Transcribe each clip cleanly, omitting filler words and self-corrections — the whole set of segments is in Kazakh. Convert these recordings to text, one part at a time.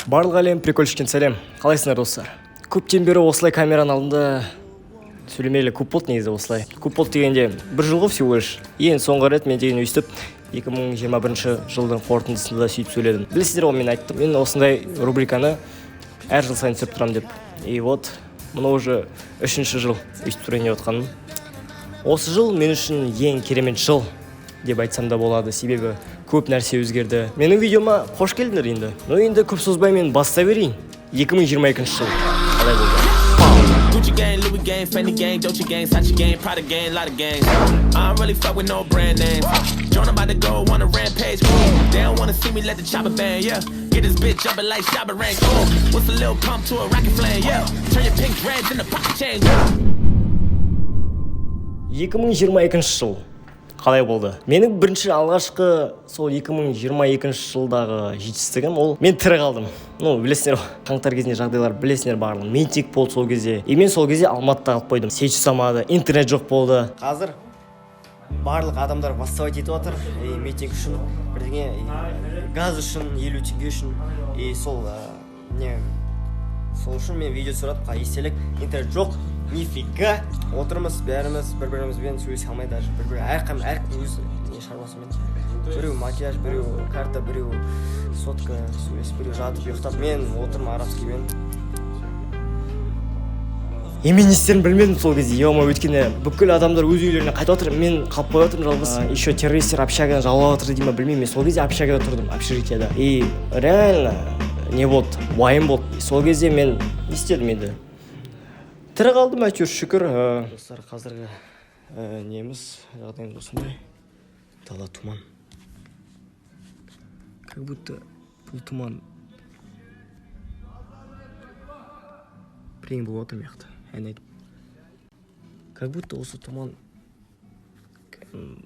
Барлық әлем прикольшкен сәлем. Қалайсыңдар достар? Көптен бері осылай камераның алдында сөйлемелі көп болды негізі осылай. Көп болды дегенде бір жыл ғой всего лишь. Ең соңғы рет мен деген өйстіп 2021 жылдың қорытындысында сөйтіп сөйледім. Білесіздер ғой, мен айттым, мен осындай рубриканы әр жыл сайын түсіріп тұрамын деп. И вот, мұны уже 3-ші жыл өйстіп тұрайын деп отқаным. Осы жыл мен үшін ең керемет жыл деп айтсам да болады, себебі көп нәрсе өзгерді. Менің видеома қош келдіңдер енді. Но енді көп созбай мен бастай берейін. 2022 жыл. Қалай болды? Gucci gang, Louis gang, Fendi gang, Dolce gang, Sachi gang, Prada gang, lot of gangs. I don't really fuck with no brand names. Joan about to go on a rampage. They don't wanna see me let the chopper bang, yeah. Get this bitch jumping like Shabba Rank. What's a little pump to a rocket flame, yeah. Turn your pink dreads into pocket change. 2022 жыл. Қалай болды? Менің бірінші алғашқы сол 2022 жылдағы жетістігім ол мен тірі қалдым. Ну, білесіңдер ғой, қаңтар кезінде жағдайлар білесіңдер барлығын. Мен тек болды сол кезде. И мен сол кезде Алматыда қалып қойдым. Сеч ұстамады, интернет жоқ болды. Қазір барлық адамдар бастабайт етіп жатыр. Митинг үшін, бірдеңе газ үшін, 50 теңге үшін. И сол үшін мен видео түсіріп, естелік, интернет жоқ. Нифига. Отырмыз, бәріміз бір-бірімізбен сөйлесе алмай даже. Әркім өз шаруасымен. Біреу макияж, біреу карта, біреу сотка сөйлесіп, біреу жатып ұйықтап. Мен отырмын арабскиймен. Мен не істерін білмедім сол кезде. Өйткені бүкіл адамдар өз үйлеріне қайтып отыр. Мен қалып қойып отырмын жалғыз. Еще террористер общагадан жаулап отыр деймін, білмеймін. Мен сол кезде общагада тұрдым, общежитияда. И реально не болды, уайым болды. Сол кезде мен не істедім енді? Тірі қалдым, әйтеуір шүкір. Достар, қазіргі неміз жағдайымыз осындай. Дала тұман. Как будто бұл тұман бірдеңе болып отыр мияқта. Ән айтып. Как будто осы тұман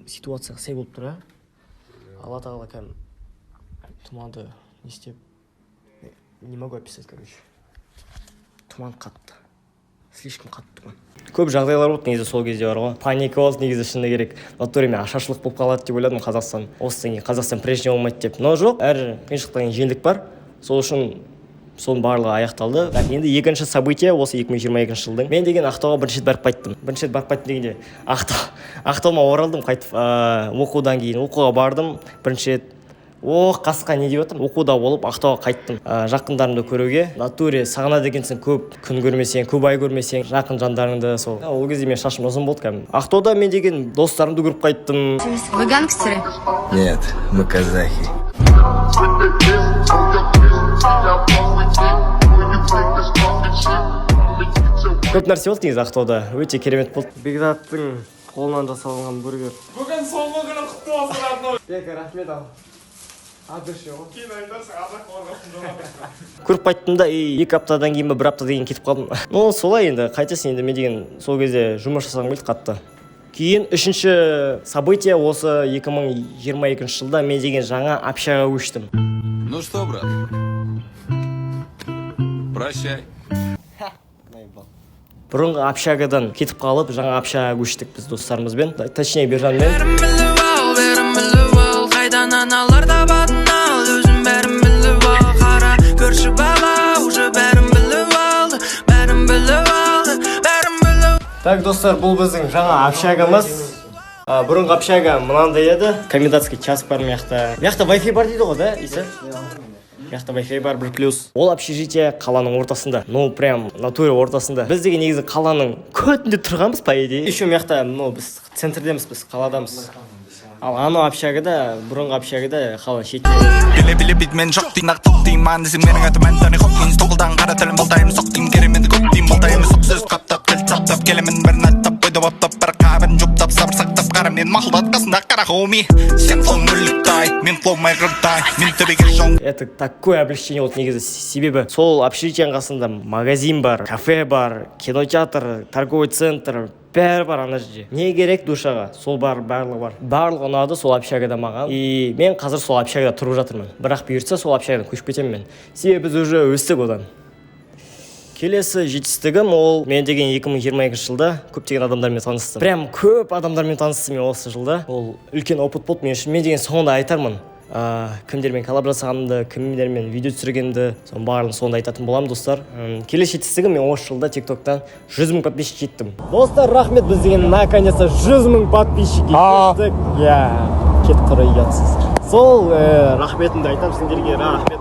ситуацияға сай болып тұр, Алла тағала кәдімгі тұманды не істеп, не могу описать, короче. Тұман қатты. Слишком қатты тұман. Көп жағдайлар болды негізі сол кезде бар ғой. Паника болды негізі шыны керек. Натуре мен ашаршылық болып қалады деп ойладым Қазақстан. Осыдан кейін Қазақстан прежде болмайды деп. Но жоқ, әр қиыншылықтан кейін жеңілдік бар. Сол үшін соның барлығы аяқталды. Енді екінші событие осы 2022 жылдың. Мен деген Ақтауға бірінші рет барып қайттым. Бірінші рет барып қайттым дегенде Ақтауға оралдым қайтып оқудан кейін. Оқуға бардым бірінші рет. Қасқа не деп отырмын, оқуда болып Ақтауға қайттым жақындарымды көруге. Натуре сағынады екенсің, көп күн көрмесең, көп ай көрмесең жақын жандарыңды. Сол ол кезде мен шашым ұзын болды кәдімгі. Ақтауда мен деген достарымды көріп қайттым. Вы гангстеры? Нет, мы казахи. Көп нәрсе болды негізі Ақтауда, өте керемет болды. Бекзаттың қолынан жасалған бургер. Бүгін соңғы күні құтты болсын, родной. Бека, рахмет ал. Кейін айтарсың, ардақ қорғасын. Көріп қайттым да, 2 аптадан кейін 1 апта деген кетіп қалдым. Ну, солай енді, қайтесің енді, мен деген сол кезде жұмыс жасағым келді қатты. Кейін 3-ші событие осы 2022 жылда мен деген жаңа общагаға көштім. Ну что, брат? Прощай. Бұрынғы общагадан кетіп қалып, жаңа общагаға көштік біз достарымызбен. Точнее, Бержанмен. Қайдан аналар табатын ал, өзім бәрін біліп ал, қара көрші бала, уже бәрін біліп алды, бәрін біліп алды, бәрін біліп. Так, достар, бұл біздің жаңа общагамыз. Бұрынғы общага мынандай еді, комендантский час бар мияқта. Мияқта Wi-Fi бар дейді ғой, да, Иса? Мияқта Wi-Fi бар 1+. Ол общежитие қаланың ортасында. Ну, прям натуре ортасында. Біз деген негізі қаланың көтінде тұрғанбыз, по идее. Еще мияқта, біз центрдеміз, біз қаладамыз. Ал анау общагада, бұрынғы общагада қалан шетінде. Біле битмен жоқ дейін ақтық дейін ман десең менің атым Антони Хопкинс. Тоқылдан қара тілім болтайым соқтың кеременді көп дейін болтайым. Соқсыз қаптап тіл сақтап келемін бірін аттап бойды баптап бір қабірін жұптап сабыр сақтап қара мен мақұлдат қасында қара хоуми. Сен флоу мүліктай, мен флоу майғыртай, мен төбеге жоң. Это такое облегчение болды негізі, себебі сол общежитияның қасында магазин бар, кафе бар, кинотеатр, торговый центр, бәрі бар ана жерде. Не керек душаға? Сол бар, барлығы бар. Барлығы ұнады сол общагада маған. И мен қазір сол общагада тұрып жатырмын. Бірақ бұйыртса сол общагадан көшіп кетемін мен. Себебі біз уже өстік одан. Келесі жетістігім ол мен деген 2022 жылда көптеген адамдармен таныстым. Прям көп адамдармен таныстым мен осы жылда. Ол үлкен опыт болды мен үшін. Мен деген соңында айтармын. Кімдермен коллаб жасағанымды, кімдермен видео түсіргенімді, соның барлығын соңында айтатын боламын, достар. Келесі жетістігім мен осы жылда TikTok-тан 100 000 подписчик жеттім. Достар, рахмет, біз деген наконец-то 100 000 подписчикке жеттік. Кет тұры ұятсыз. Сол рахметімді айтам сендерге, рахмет.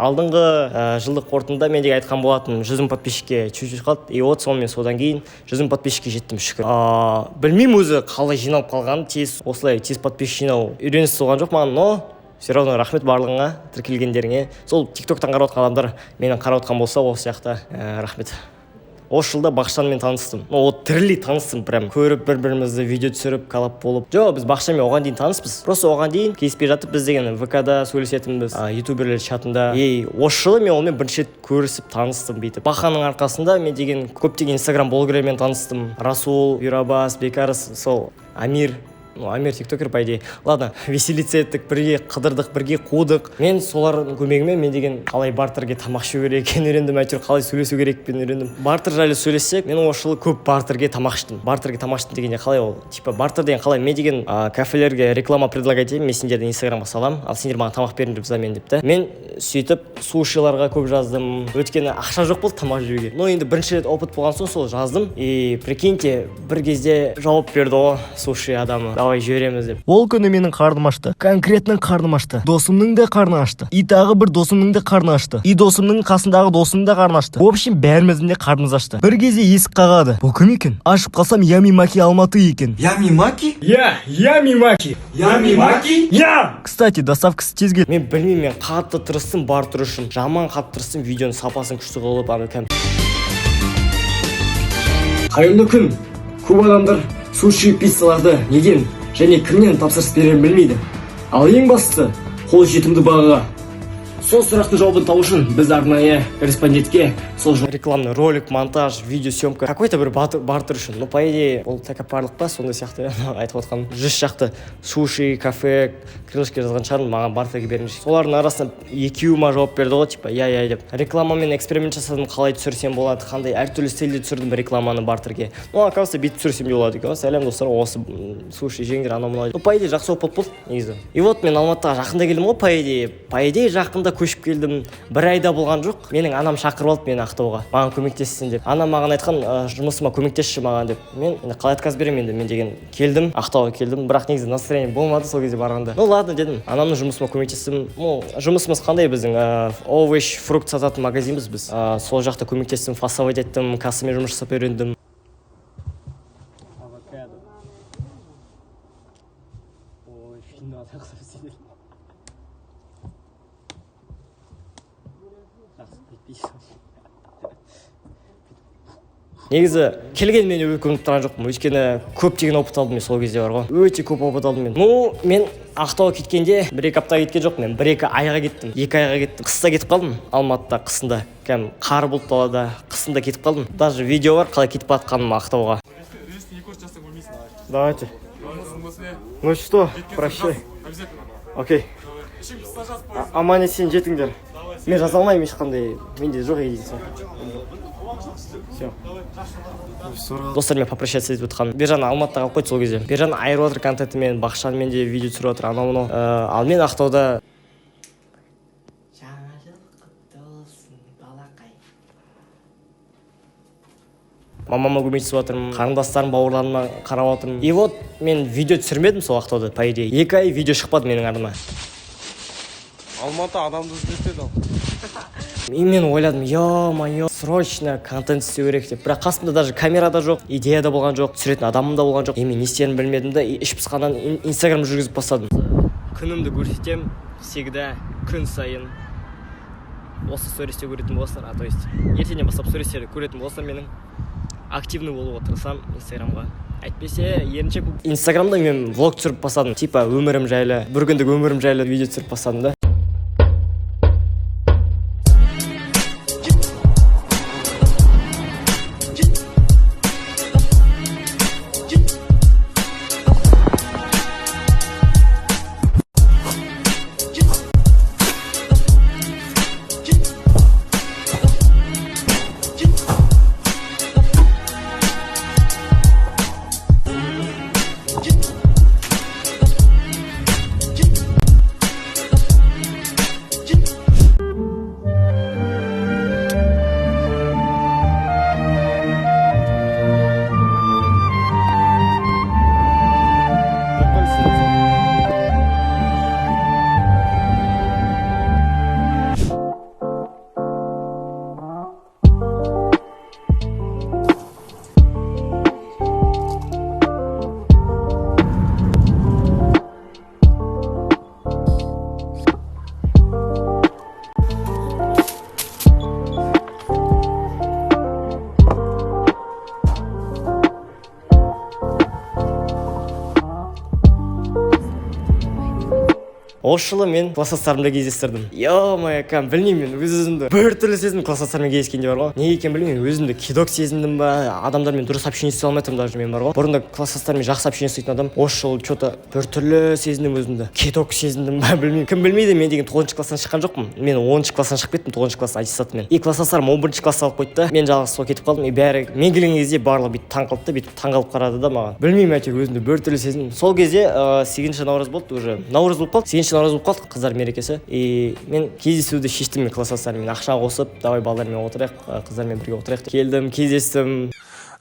Алдыңғы жылдық қорытындыда мен де айтқан болатын 100 000 подписчикке чуть-чуть қалды. И вот сонымен содан кейін 100 000 подписчикке жеттім, шүкір. Білмеймін өзі қалай жиналып қалғанын, осылай тез подписчик жинау үйренісі болған жоқ маған, но все равно рахмет барлығыңа, тіркелгендеріңе. Сол TikTok-тан қарап отқан адамдар менен қарап отқан болса, осы сияқты рахмет. Осы жылда Бақшанмен таныстым. Ол тірілей таныстым, прям көріп бір-бірімізді видео түсіріп, коллаб болып. Жоқ, біз Бақшанмен оған дейін таныспыз. Просто оған дейін келіспей жатып біз деген ВК-да сөйлесетінбіз, ютуберлер чатында. Осы жылы мен онымен бірінші рет көрісіп таныстым бүйтіп. Бақаның арқасында мен деген көптеген Instagram блогерлермен таныстым. Расул, Юрабас, Бекарыс, сол Амир. Амир тиктокер, по идее. Ладно, веселиться еттік, бірге қыдырдық, бірге қудық. Мен солардың көмегімен мен деген қалай бартерге тамақ ішу керек екенін үйрендім, әйтеуір қалай сөйлесу керек екенін үйрендім. Бартер жайлы сөйлессек, мен осы жылы көп бартерге тамақ іштім. Бартерге тамақ іштім дегенде қалай ол? Типа бартер деген қалай? Мен деген кафелерге реклама предлагать етемін, мен сендерді Инстаграмға салам, ал сендер маған тамақ беріңдер взамен деп та. Мен сөйтіп сушиларға көп жаздым. Өйткені ақша жоқ болды тамақ жеуге. Но енді бірінші рет опыт болған соң сол жаздым. И прикиньте, бір кезде жауап берді ғой суши адамы. Давай жібереміз деп. Ол күні менің қарным ашты. Конкретно қарным ашты. Досымның да қарны ашты. И тағы бір досымның да қарны ашты. И досымның қасындағы досымның да қарны ашты. В общем, бәріміздің де қарнымыз ашты. Бір кезде есік қағады. Бұл кім екен? Ашып қалсам Ями Маки Алматы екен. Ями Маки? Ями Маки. Ями Маки? Кстати, доставкасы тез келді. Мен білмеймін, мен қатты тырыстым бартер үшін. Жаман қатты тырыстым, видеоның сапасын күшті қылып алып. Қайырлы күн. Көп адамдар суши пиццаларды неден және кімнен тапсырыс берерін білмейді. Ал ең бастысы қол жетімді бағаға. Сол сұрақтың жауабын табу үшін біз арнайы корреспондентке сол рекламный ролик, монтаж, видеосъемка какой-то бір бартер үшін. Ну, по идее, ол тәкаппарлық па, сондай сияқты айтып отқан. 100 шақты суши, кафе, крылышке жазған шығармын, маған бартерге беріңізші. Солардың арасында екеуіма жауап берді ғой, типа, я деп. Рекламамен эксперимент жасадым, қалай түсірсем болады, қандай әртүрлі стильде түсірдім рекламаны бартерге. Ну, оказывается, бүйтіп түсірсем де болады екен. Сәлем достар, осы суши жеңдер анау-мынау. Ну, по идее, жақсы опыт болды негізі. И вот мен Алматыға жақында келдім ғой, по идее, жақында көшіп келдім. Бір айда болған жоқ. Менің анам шақырып алды мені Ақтауға. Маған көмектессін деп. Анам маған айтқан, жұмысыма көмектесші маған деп. Мен қалай отказ беремін енді? Мен деген келдім, Ақтауға келдім, бірақ негізі настроение болмады сол кезде барғанда. Ну ладно дедім. Анамның жұмысыма көмектестім. Ну, жұмысымыз қандай біздің? Овощ, фрукт сататын магазинбіз біз. Сол жақта көмектестім, фасовать еттім, кассамен жұмыс жасап үйрендім. Негізі келген мен өкініп тұрған жоқпын, өйткені көптеген опыт алдым мен сол кезде бар ғой. Өте көп опыт алдым мен. Ну, мен Ақтауға кеткенде 1-2 аптаға кеткен жоқ, мен 1-2 айға кеттім, 2 айға кеттім. Қыста кетіп қалдым, Алматыда қысында. Кәм қар бұлт далада, қысында кетіп қалдым. Даже видео бар, қалай кетіп жатқаным Ақтауға. Давайте. Ну что, прощай. Окей. Аман есен жетіңдер. Мен жаза алмаймын ешқандай, менде жоқ едейсің. Достар, мен попрощаться етіп отқаным. Бержан Алматыда қалып қойды сол кезде. Бержан айырып отыр контентімен, Бақшанмен де видео түсіріп отыр, анау-мынау. Ал мен Ақтауда... Жаңа жыл құтты болсын, балақай. Мамама көмектесіп отырмын, қарындастарым, бауырларыма қарап отырмын. И вот мен видео түсірмедім сол Ақтауда, по идее. 2 ай видео шықпады менің арныма. Алматы адамды іздетеді ал. Мен ойладым, ё-моё, срочно контент істеу керек деп. Бірақ қасымда даже камера да жоқ, идея да болған жоқ, түсіретін адамым да болған жоқ. Мен не істерін білмедім да, іш пысқаннан Инстаграм жүргізіп бастадым. Күнімді көрсетем, всегда күн сайын. Осы стористе көретін болсаң, то есть ертеңнен бастап стористерді көретін болсаң, менің активный болуға тырысам Инстаграмға. Әйтпесе, ерінше Инстаграмда мен влог түсіріп бастадым. Типа өмірім жайлы, бір күндік өмірім жайлы видео түсіріп бастадым да. Осы жылы мен класстастарымды кездестірдім. Ё-моё, білмеймін, мен өз-өзімді бір түрлі сезіндім класстастарыммен кездескенде бар ғой. Неге екенін білмеймін, өзімді кедок сезіндім ба, адамдармен дұрыс общение істей алмай тұрмын даже мен бар ғой. Бұрында класстастарыммен жақсы общение істейтін адам, осы жылы что-то бір түрлі сезіндім өзімді. Кедок сезіндім ба, білмеймін. Кім білмейді, мен деген 9-шы класстан шыққан жоқпын. Мен 10-шы класстан шығып кеттім, 9-шы класс аттестатымен. И класстастарым 11-шы классқа алып қойды да, мен жалғыз сол кетіп қалдым. И бәрі мен келген кезде барлығы бүйтіп таң қалды да, бүйтіп таңғалып қарады да маған. Білмеймін, әйтеуір өзімді бір түрлі сезіндім. Сол кезде 8-ші наурыз болды, уже наурыз болып қалды. 8-ші наурыз болып қалды, қыздар мерекесі. И мен кездесуді шештім мен класстастарыммен. Ақша қосып, давай балдармен отырайық, қыздармен бірге отырайық. Келдім, кездестім.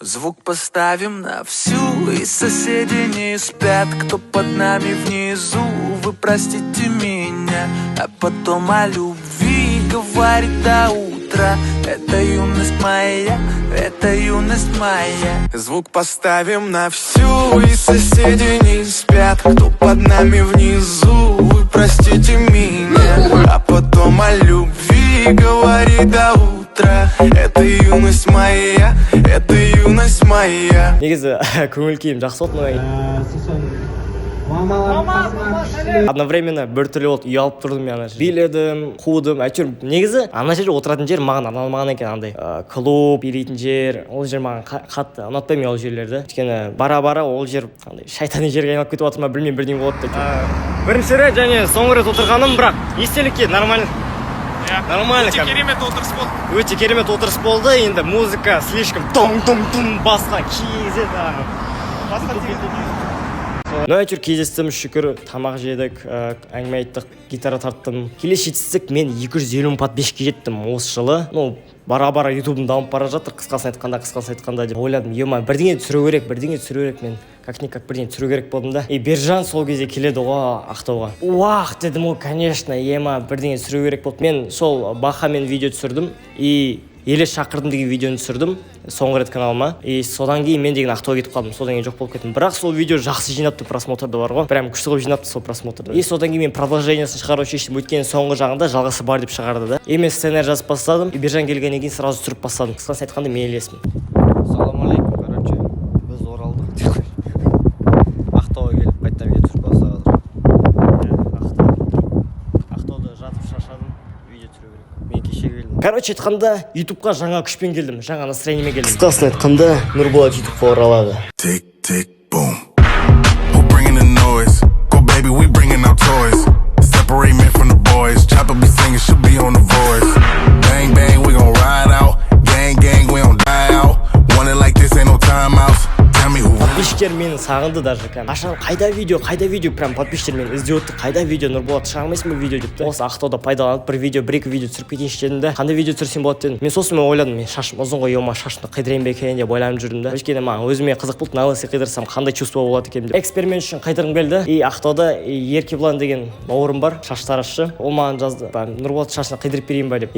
Звук поставим на всю, и соседи не спят. Кто под нами внизу, вы простите меня. А потом о любви говорит до утра. Это юность моя, это юность моя. Звук поставим на всю, и соседи не спят. Кто под нами внизу, вы простите меня. А потом о любви говорит до утра. Это юность моя, это юность моя. Негізі көңіл күйім жақсы болды. Одновременно бір түрлі болды, ұялып тұрдым мен ана жерде. Биледім, қудым, әйтеуір негізі ана жерде отыратын жер маған арналмаған екен, андай клуб билейтін жер. Ол жер маған қатты ұнатпаймын ол жерлерді. Өйткені бара-бара ол жер андай шайтани жерге айналып кетіп жатыр ма, білмеймін, бірдеңе болады деп. Бірінші рет және соңғы рет отырғаным, бірақ естелікке нормально. Нормально. Өте керемет отырыс болды. Өте керемет отырыс болды. Енді музыка слишком том-том-том басқа кезеді. Ну, әйтеуір кездестім, шүкір, тамақ жедік, әңгіме айттық, гитара тарттым. Келесі жетістік, мен 250 подписчикке жеттім осы жылы. Ну, бара-бара ютубым дамып бара жатыр, қысқасын айтқанда деп ойладым. Ема, бірдеңе түсіру керек, мен как-никак бірдеңе түсіру керек болдым да. И Бержан сол кезде келеді ғой Ақтауға. Уах, дедім ғой, конечно, ема, бірдеңе түсіру керек болды. Мен сол Бахамен видео түсірдім, и Елес шақырдым деген видеоны түсірдім соңғы рет каналыма. И содан кейін мен деген Ақтауға кетіп қалдым. Содан кейін жоқ болып кеттім. Бірақ сол видео жақсы жинапты, просмотрды бар ғой. Прям күшті қылып жинапты сол просмотрды. И содан кейін мен продолжениесін шығару шештім. Өйткені соңғы жағында жалғасы бар деп шығарды да. И мен сценарий жазып бастадым. И Бержан келгеннен кейін сразу түсіріп бастадым. Қысқасын айтқанда мен Елесмін. Ассалаумағалейкум, короче. Біз оралдық. Ақтауға келіп қайтадан видео түсіріп бастадық. Ақтауда жатып шаршадым. Мен кеше келдім. Короче айтқанда, ютубқа жаңа күшпен келдім, жаңа настроениемен келдім. Қысқасын айтқанда, Нұрболат ютубқа оралады. Tick, tick, boom. Who bringing the noise? Go baby, we bringing our toys. Separate men from the boys. Chopper be singing, should be on the voice. Bang, bang, we gon' ride out. Gang, gang, we don't die out. Want it like this, ain't no timeouts. Подписчиктер мені сағынды даже. Қашан қайда видео, прям подписчиктер мені іздеп отты. Қайда видео, Нұрболат шығармайсың ба видео депті. Осы Ақтауда пайдаланып бір-екі видео түсіріп кетейінші дедім да. Қандай видео түсірсем болады дедім. Мен сосын ойладым, мен шашым ұзын ғой, ема шашымды қидырайын ба екен деп ойланып жүрдім да. Өйткені маған өзіме қызық болды, налысы қидырсам қандай чувство болады екен деп. Эксперимент үшін қайдырғым келді. И Ақтауда Еркебұлан деген бауырым бар, шаш таразшы. Ол маған жазды, Нұрболат шашын қидырып берейін ба деп.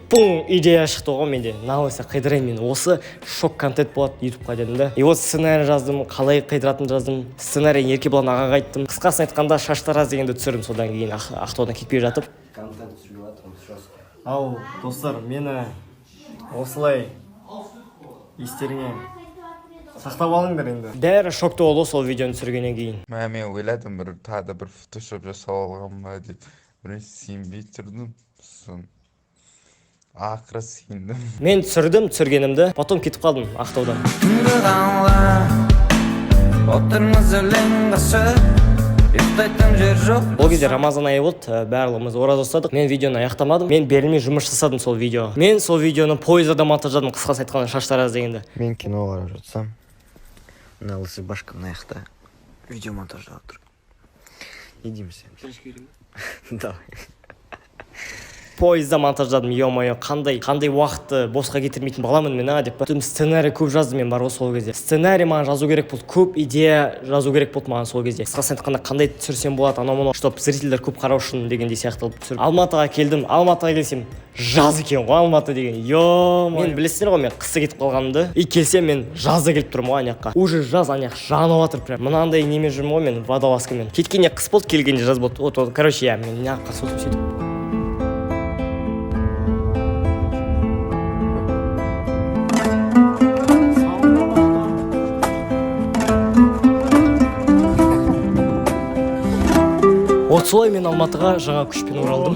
Пум, идея шықты ғой менде. Налысы қидырайын мен. Осы шок контент болады ютубқа дедім да. И вот сценарий жаздым, қалай қидыратын жаздым. Сценарийін Еркебұлан ағаға айттым. Қысқасын айтқанда шаш тараз дегенді түсірдім. Содан кейін Ақтаудан кетпей жатып. Контент түсіріп жатырмыз жестко. Ау, достар, мені осылай естеріңе сақтап алыңдар енді. Бәрі шокты болды сол видеоны түсіргеннен кейін. Мен ойладым, тағы бір фотошоп жасап алғам ба деп. Бірінші сенбей тұрдым. Ақыры сендім. Мен түсіргенімді, потом кетіп қалдым Ақтаудан. Ол кезде Рамазан айы болды, барлығымыз ораза ұстадық. Мен видеоны аяқтамадым, мен берілмей жұмыс жасадым сол видео. Мен сол видеоны пойызда монтаждадым, қысқасы айтқанда шаш тараз дегенді. Мен кино қарап жатсам, мына лысый башка мына жақта видео монтаждап отыр. Не дейміз сен? Давай. Пойызда монтаждадым, ё-моё, қандай уақытты босқа кетірмейтін баламын мен деп. Түм сценарий көп жаздым мен бар ғой сол кезде. Сценарий маған жазу керек болды, көп идея жазу керек болды маған сол кезде. Қысқасын айтқанда қандай түсірсем болады, анау-мынау, чтоб зрительдер көп қарау үшін дегендей сияқты қылып түсіріп. Алматыға келдім, Алматыға келсем жаз екен ғой Алматы деген. Ё-моё. Мен білесіздер ғой, мен қысы кетіп қалғанымды. И келсем мен жазда келіп тұрмын ғой ана жаққа. Уже жаз ана жақ жанып жатыр прям. Мынандай немен жүрмін ғой мен водолазкамен. Кеткенде қыс болды, келгенде жаз болды. Вот, короче, я мен ана жаққа сөйтіп сөйтіп. Вот солай мен Алматыға жаңа күшпен оралдым.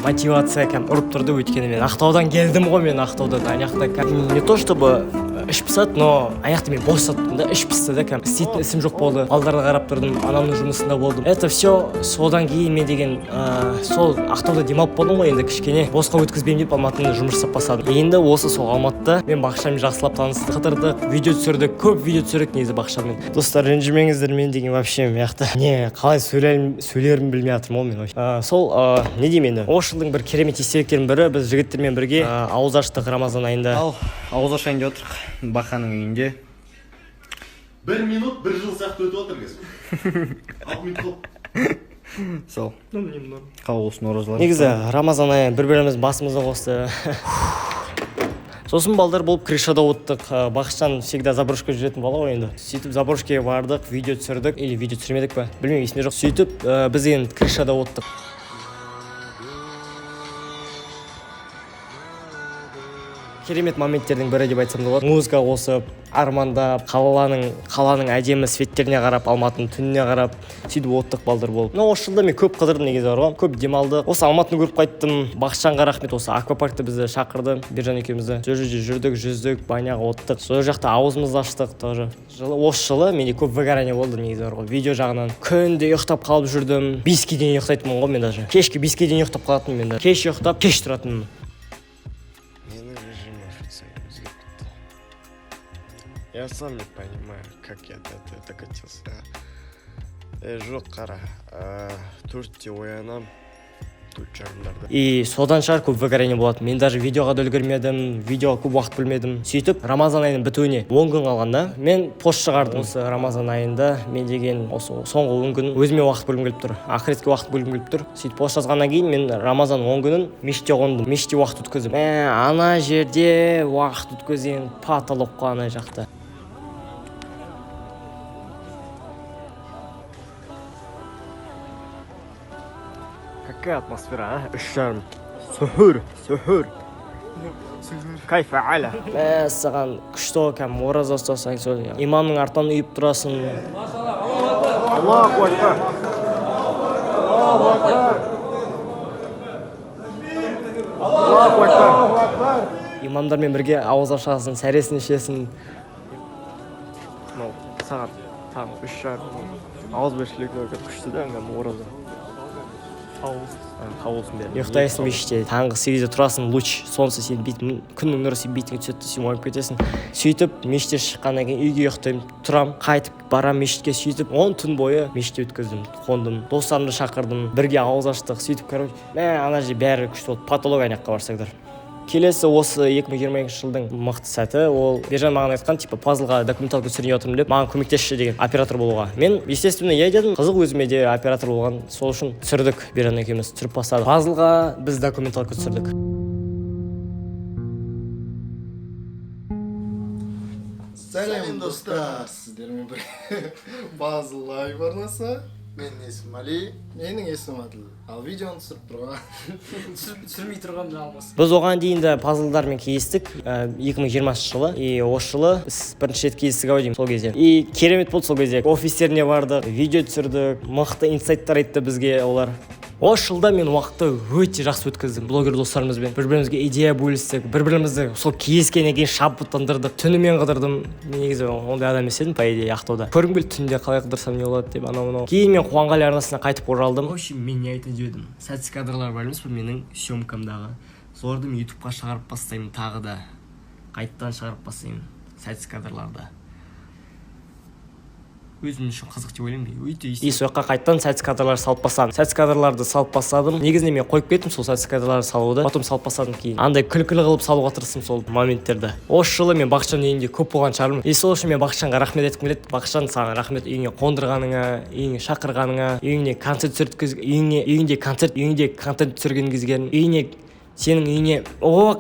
Мотивация кәм ұрып тұрды, өйткені мен Ақтаудан келдім ғой, мен Ақтаудан. Аяқта кәм не то чтобы іш пысады, но аяқта мен бос саттым да, іш пысты да, кәм істейтін ісім жоқ болды. Балдарға қарап тұрдым, анамның жұмысында болдым. Это все содан кейін мен деген сол Ақтауда демалып болдым ғой, енді кішкене босқа өткізбеймін деп Алматыда жұмыс жасап бастадым. Енді осы сол Алматыда мен Бақшамен жақсылап таныстық, қыдырдық, видео түсірдік, көп видео түсірдік негізі Бақшамен. Достар, ренжімеңіздер, мен деген вообще мияқта не қалай сөйлерімді білмей жатырмын ғой мен. Сол не деймін енді, осы жылдың бір керемет естеліктерінің бірі, біз жігіттермен бірге ауыз аштық Рамазан айында. Ал ауыз ашайын деп отырық Бақаның үйінде. 1 минут 1 жыл сияқты өтіп отыр кез. 6 минут қылып. Сол. Қабыл болсын оразалар. Негізі Рамазан айы бір-біріміз басымызды қосты. Сосын балдар болып крышада оттық. Бақытжан всегда заброшка жүретін бала ғой енді. Сөйтіп заброшкаға бардық, видео түсірдік, или видео түсірмедік па? Білмеймін, есімде жоқ. Сөйтіп біз енді крышада оттық. Керемет моменттердің бірі деп айтсам да болады. Музыка қосып, армандап, қаланың әдемі светтеріне қарап, Алматының түніне қарап, сөйтіп оттық балдар болып. Осы жылда мен көп қыдырдым негізі бар ғой. Көп демалдық. Осы Алматыны көріп қайттым. Бақытжанға рахмет, осы аквапаркта бізді шақырды, Бержан екеумізді. Сол жерде жүрдік, жүздік, баняға оттық. Сол жақта аузымызды аштық тоже. Осы жылы менде көп выгорание болды негізі бар ғой. Видео жағынан күнде ұйықтап қалып жүрдім. 5-ке дейін ұйықтайтынмын ғой мен даже. Кешке 5-ке дейін ұйықтап қалатынмын мен де. Кеш ұйықтап, кеш тұратынмын. Я сам не понимаю, как я до этого докатился. Жоқ қара, төртте оянам, төрт жарымдарда. И содан шығар көп выгорание болады. Мен даже видеоға да үлгермедім, видеоға көп уақыт бөлмедім. Сөйтіп Рамазан айының бітуіне 10 күн қалғанда мен пост шығардым. Осы Рамазан айында мен деген осы соңғы 10 күн өзіме уақыт бөлгім келіп тұр. Ақыретке уақыт бөлгім келіп тұр. Сөйтіп пост жазғаннан кейін мен Рамазан 10 күнін мешітте қондым. Мешітте уақыт өткіздім. Ана жерде уақыт өткізген потолокқа ана жақта. Какая атмосфера, а? Шарм. Сухур. Кайфа аля. Саған күшті кәм ораза ұстасаң сол. Имамның артынан үйіп тұрасың. Аллаху акбар. Аллаху акбар. Имамдармен бірге ауыз ашасың, сәресін ішесің. Саған таңғы 3 жарым. Ауыз бешілігі күшті да ораза. Қауылсын бәрі. Ұйықтайсың мешітте, таңғы 8-де тұрасың, луч, солнце сен күннің нұры сен бетіңе түседі, сен ойып кетесің. Сөйтіп мешітте шыққаннан кейін үйге ұйықтаймын, тұрам, қайтып барам мешітке, сөйтіп 10 түн бойы мешітте өткіздім, қондым, достарымды шақырдым, бірге ауыз аштық, сөйтіп ана жерде бәрі күшті болды, потолок аяққа барсаңдар. Келесі осы 2020 жылдың мықты сәті, ол Бержан маған айтқан, типа пазлға документалка түсіріп отырмын деп, маған көмектесші деген оператор болуға. Мен, естественно, я дедім, қызық өзіме де оператор болған, сол үшін түсірдік, Бержан екеуміз түсіріп бастадық. Пазлға біз документалка түсірдік. Сәлем достар, сіздермен бір Пазл лайв арнасы. Менің есімім Али, менің есімім Адыл. Ал видеоны түсіріп тұрған. Түсірмей тұрған да алмасы. Біз оған дейін де пазлдармен кездестік 2020 жылы. И осы жылы біз бірінші рет кездестік ау деймін сол кезде. И керемет болды сол кезде. Офистеріне бардық, видео түсірдік, мықты инсайттар айтты бізге олар. Осы жылда мен уақытты өте жақсы өткіздім. Блогер достарымызбен бір-бірімізге идея бөлістік, бір-бірімізді сол кездескеннен кейін шабыттандырдық. Түнімен қыдырдым. Мен негізі ондай адам емес едім, по идее, Ақтауда. Көргім келді түнде қалай қыдырсам не болады деп анау-мынау. Кейін мен Қуанғали арнасына қайтып оралдым. В общем, мен не айтып едім. Сәтсіз кадрлар бар емес пе менің съемкамдағы. Соларды мен ютубқа шығарып бастаймын тағы да. Қайттан шығарып бастаймын сәтсіз кадрларды. Өзім үшін қызық деп ойлаймын. И сол жаққа қайттан сәтсіз кадрлар салып бастадым. Сәтсіз кадрларды салып бастадым. Негізінде мен қойып кеттім сол сәтсіз кадрларды салуды. Потом салып бастадым кейін. Андай күлкілі қылып салуға тырыстым сол моменттерді. Осы жылы мен Бақытжанның үйінде көп болған шығармын. И сол үшін мен Бақытжанға рахмет айтқым келеді. Бақытжан, саған рахмет үйіңе қондырғаныңа, үйіңе шақырғаныңа, үйіңе концерт түсіргеніңе, сенің үйіңе,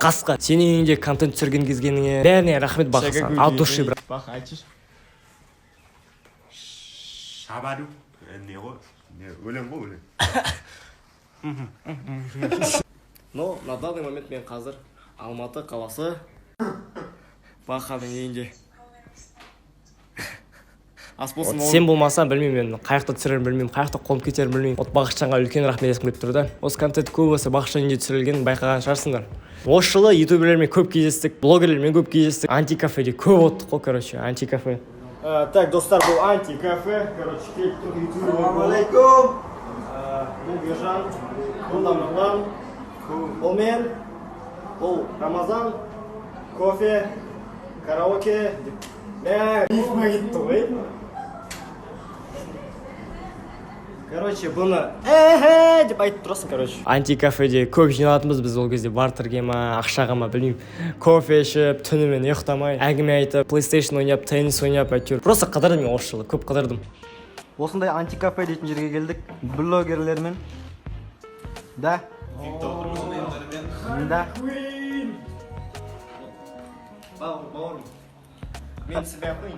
қасқа, сенің үйіңде контент түсірген кезгеніңе бәріне рахмет Бақытжан. От души, брат. Бақ, айтшы. Шабаду. Не ғой? Өлең ғой, өлең. Но на данный момент мен қазір Алматы қаласы Бақаның үйінде. ас болсын. Сен болмасаң білмеймін мен қай жақта түсірерімді білмеймін, қай жақта қолым кетерін білмеймін. Вот Бақытжанға үлкен рахмет айтқым келіп тұр да. Осы контент көбісі Бақытжан үйінде түсірілгенін байқаған шығарсыңдар. Осы жылы ютуберлермен көп кездестік, блогерлермен көп кездестік. Антикафеде көп оттық қой, короче, антикафе. Так, достар, бұл антикафе. Короче, келіп тұр ютубер. Ассалаумағалейкум. Бұл Ержан, бұл Нұрлан, бұл мен, бұл Рамазан, кофе, караоке. Рифма кетті ғой. Короче, бұны деп айтып тұрасың, короче. Антикафеде көп жиналатынбыз біз ол кезде бартерге ма, ақшаға ма, білмеймін. Кофе ішіп, түнімен ұйықтамай, әңгіме айтып, PlayStation ойнап, теннис ойнап, әйтеуір. Просто қыдырдым мен осы жылы, көп қыдырдым. Осындай антикафе дейтін жерге келдік. Блогерлермен. Да. Да. Мен себя қойын,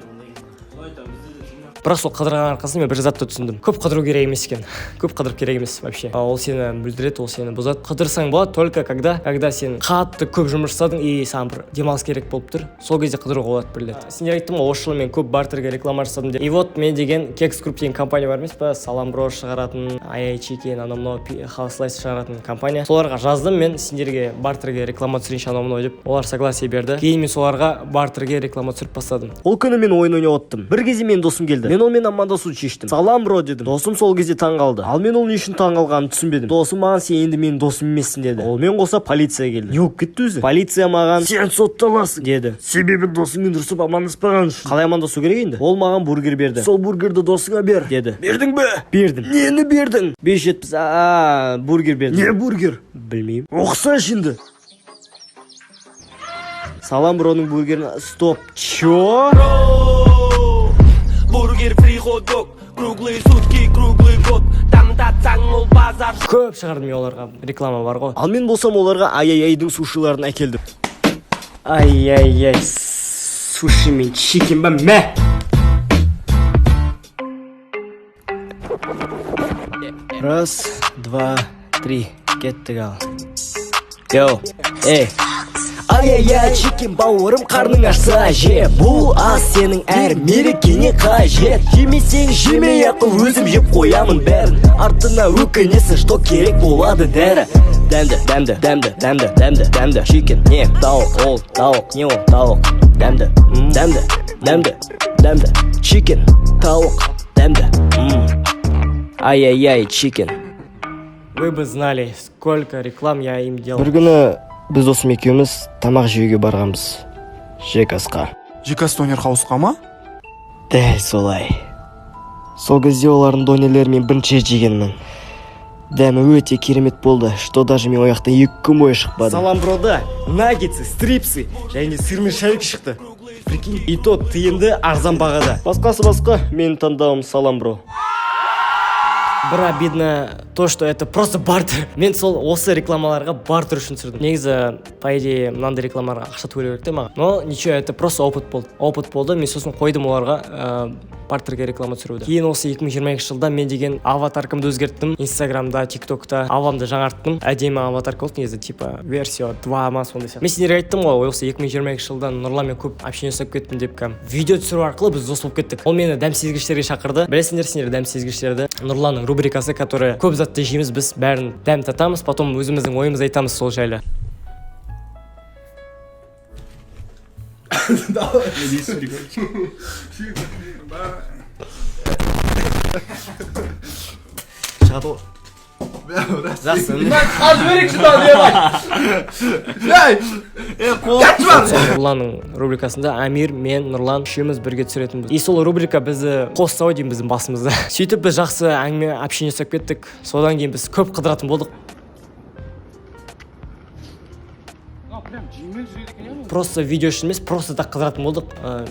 бірақ сол қыдырған арқасында мен бір затты түсіндім. Көп қыдыру керек емес екен. Көп қыдырып керек емес вообще. Ол сені бүлдіреді, ол сені бұзады. Қыдырсаң болады только когда сен қатты көп жұмыс жасадың и саған бір демалыс керек болып тұр. Сол кезде қыдыруға болады бірлет. Сендер айттым ғой, осы жылы мен көп бартерге реклама жасадым деп. И вот мен деген Кекс Group деген компания бар емес па? Саламбро шығаратын, Ай Чикен, анау Халслайс шығаратын компания. Соларға жаздым мен сендерге бартерге реклама түсірейінші анау деп. Олар согласие берді. Кейін мен соларға бартерге реклама түсіріп бастадым. Ол күні мен ойын ойнап оттым. Bir кезде мен досым келді. Мен онымен амандасуды шештім. Салам бро дедім. Досым сол кезде таң қалды. Ал мен ол не үшін таң қалғанын түсінбедім. Досым маған сен енді менің досым емессің деді. Ол мен қоса полиция келді. Не болып кетті өзі? Полиция маған сен сотталасың деді. Себебі досыңмен дұрысып амандаспаған үшін. Қалай амандасу керек енді? Ол маған бургер берді. Сол бургерді досыңа бер деді. Бердің бе? Бердім. Нені бердің? 570 бургер бердім. Не бургер? Білмеймін. Оқысайшы енді. Салам броның бургерін. Стоп. Чё? Бургер, фри хот-дог, круглые сутки, круглый год. Там татсаң ол базар. Көп шығардым мен оларға, реклама бар ғой. Ал мен болсам оларға ай-яй-яйдың сушиларын әкелдім. Ай-яй-яй, суши мен чикен ба мә. Раз, два, три, кеттік ал. Йоу, эй. Ай-яй-яй, чикен бауырым қарның ашса же. Бұл ас сенің әр мерекеңе қажет. Жемесең жемей ақыл өзім жеп қоямын бәрін. Артына өкінесің, что керек болады дәрі. Дәмді чикен, не тауық, ол тауық, не ол тауық. Дәмді чикен, тауық, дәмді. Ай-яй-яй, чикен. Вы бы знали, сколько реклам я им делал. Бір күні біз досым екеуміз тамақ жеуге барғанбыз. Жекасқа. Жекас донер хаусқа ма? Дәл солай. Сол кезде олардың донерлерімен бірінші жегенмін. Дәмі өте керемет болды, что даже мен ояқтан 2 күн бойы шықпадым. Салам брода, наггетсы, стрипсы және сырмен шарик шықты. Прикинь, и то тиімді арзан бағада. Басқасы басқа, менің таңдауым салам бро. Бір обидно то, что это просто бартер. Мен сол осы рекламаларға бартер үшін түсірдім. Негізі, по идее, мынандай рекламаларға ақша төлеу керек те маған. Но ничего, это просто опыт болды. Опыт болды, мен сосын қойдым оларға бартерге реклама түсіруді. Кейін осы 2022 жылда мен деген аватаркамды өзгерттім. Инстаграмда, тиктокта авамды жаңарттым. Әдемі аватарка болды, негізі типа версия 2 ма сондай сияқты. Мен сендерге айттым ғой, осы 2022 жылдан Нұрланмен көп общение жасап кеттім деп кәм. Видео түсіру арқылы біз дос болып кеттік. Ол мені дәм сезгіштерге шақырды. Білесіңдер дәм сезгіштерді. Нұрланның рубрикасы, которая көп затты жейміз, біз бәрін дәм татамыз, потом өзіміздің ойымызды айтамыз сол жайлы. Шығады ғой. Жақсы. Қазы берек шыда Нұрланның рубрикасында Амир, мен, Нұрлан үшеуміз бірге түсіретінбіз. И сол рубрика бізді қосты ау деймін біздің басымызда. Сөйтіп біз жақсы әңгіме общение жасап кеттік. Содан кейін біз көп қыдыратын болдық. Просто видео үшін емес, просто так қыдыратын болдық.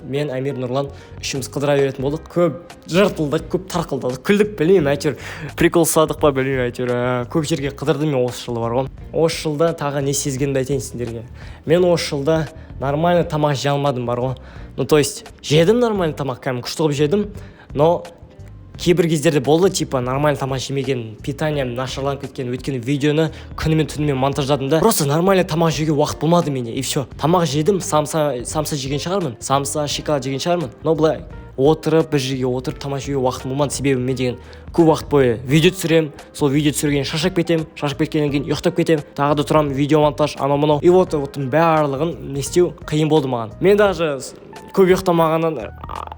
Мен, Амир, Нұрлан үшеуміз қыдыра беретін болдық. Көп жыртылдық, көп тарқылдық, күлдік, білмеймін, әйтеуір прикол садық па, білмеймін, әйтеуір көп жерге қыдырдым мен осы жылы бар ғой. Осы жылда тағы не сезгенімді айтайын сендерге. Мен осы жылда нормально тамақ жей алмадым бар ғой. Ну то есть жедім нормально тамақ, кәдімгі күшті қылып жедім, но кейбір кездерде болды, типа нормально тамақ жемеген, питаниям нашарланып кеткен. Өйткені видеоны күнімен түнімен монтаждадым да, просто нормально тамақ жеуге уақыт болмады менде, и все. Тамақ жедім, самса жеген шығармын, самса шоколад жеген шығармын, но былай отырып бір жерге отырып тамаша етуге уақытым болмады. Себебі мен деген көп уақыт бойы видео түсірем, сол видео түсірген шаршап кетем, шаршап кеткеннен кейін ұйықтап кетем, тағы да тұрам, видео монтаж анау мынау. И вот барлығын не істеу қиын болды маған. Мен даже көп ұйықтамағаннан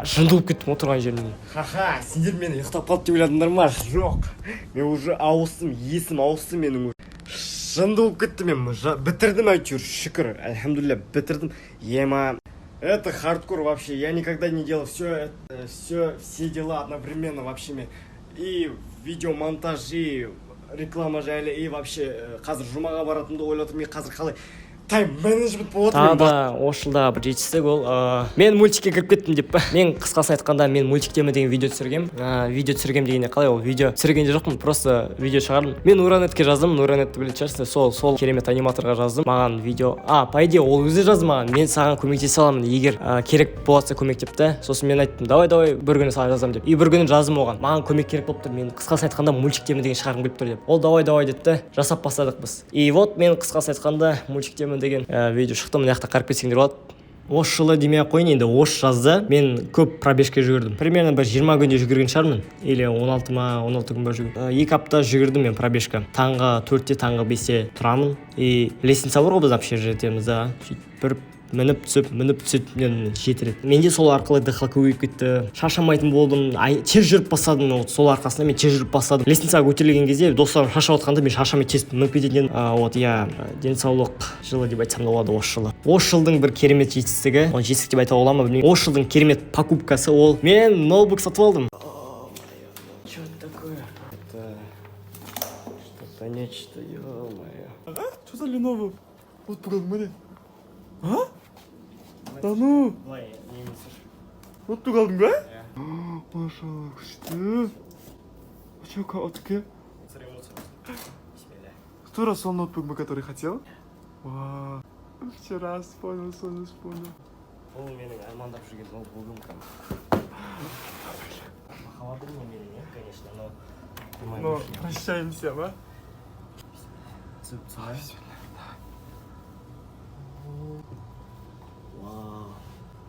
жынды болып кеттім отырған жерімнен. Ха-ха, сендер мені ұйықтап қалды деп ойладыңдар ма? Жоқ. Мен уже ауыстым, есім ауысты менің. Жынды болып кеттім мен. Бітірдім әйтеуір, шүкір. Альхамдулилля, бітірдім. Ема, это хардкор вообще. Я никогда не делал все дела одновременно вообще. И видеомонтаж, и реклама жайлы, и вообще қазір жұмаға баратынымды ойлатып, мен қазір қалай тайм-менеджмент болады. Тағы да осы жылда бір жетістік ол мен мультикке кіріп кеттім деп па. Мен қысқасын айтқанда мен мультиктеме деген видео түсіргем. Видео түсіргем дегенде қалай ол видео түсірген де жоқпын, просто видео шығардым. Мен Нуранетке жаздым, Нуранетті білетін шығарсыздар, сол керемет аниматорға жаздым. Маған видео, по идее ол өзі жазды маған. Мен саған көмектесе аламын, егер керек болса көмек депті. Сосын мен айттым, давай бір күні саған жазамын деп. И бір күні жаздым оған. Маған көмек керек болып тұр. Мен қысқасын айтқанда мультиктеме деген шығарғым келіп тұр деп. Ол давай деді, жасап бастадық біз. И вот мен қысқасын айтқанда мультиктеме деген видео шықты. Мына жақта қарап кетсеңдер болады. Осы жылы демей ақ қойын, енді осы жазда мен көп пробежка жүгірдім. Примерно бір 20 күнде жүгірген шығармын. Или 16 күн бөліп жүгірдім. 2 апта жүгірдім мен пробежка. Таңғы 4-те, таңғы 5-те тұрамын. И лестница бар ғой біздің общежитиемізде. Бір мініп түсіп мен жетіреді. Менде сол арқылы дыхалка көбейіп кетті. Шаршамайтын болдым. Тез жүріп бастадым. Сол арқасында мен тез жүріп бастадым. Лестницаға көтерілген кезде достарым шаршап отқанда мен шаршамай тез мініп кететін. Денсаулық жылы деп айтсам да болады осы жылы. Осы жылдың бір керемет жетістігі, ол жетістік деп айта аламын ба білмеймін. Осы жылдың керемет покупкасы ол мен ноутбук сатып алдым. Что это такое? Это что-то нечто, ё-моё. Ага? Что за Lenovo? Вот пугалмын. А? Да ну! Вот пугалдың ба? Маша, күшті. А что, отке? Кто раз он ноутбук, который хотел? Вау. Вчера вспомнил. Ол менің армандап жүрген ноутбугым прям. Махаббатым менің, конечно, но... Ну, прощаемся, ба?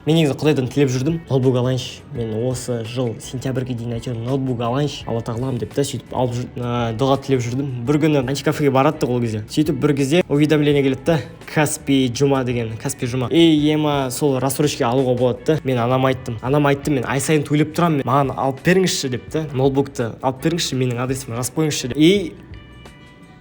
Мен негізі Құдайдан тілеп жүрдім, ноутбук алайыншы. Мен осы жыл сентябрьге дейін әйтеуір ноутбук алайыншы, Алла тағалам деп та сөйтіп дұға тілеп жүрдім. Bir күні антикафеге бараттық ол кезде. Сөйтіп бір кезде уведомление келеді да, Каспий жұма деген, Каспий жұма. Ема сол рассрочка алуға болады да. Мен анама айттым, мен ай сайын төлеп тұрамын, маған алып беріңізші деп та. Ноутбукты алып беріңізші, менің адресіме жазып қойыңызшы деп. И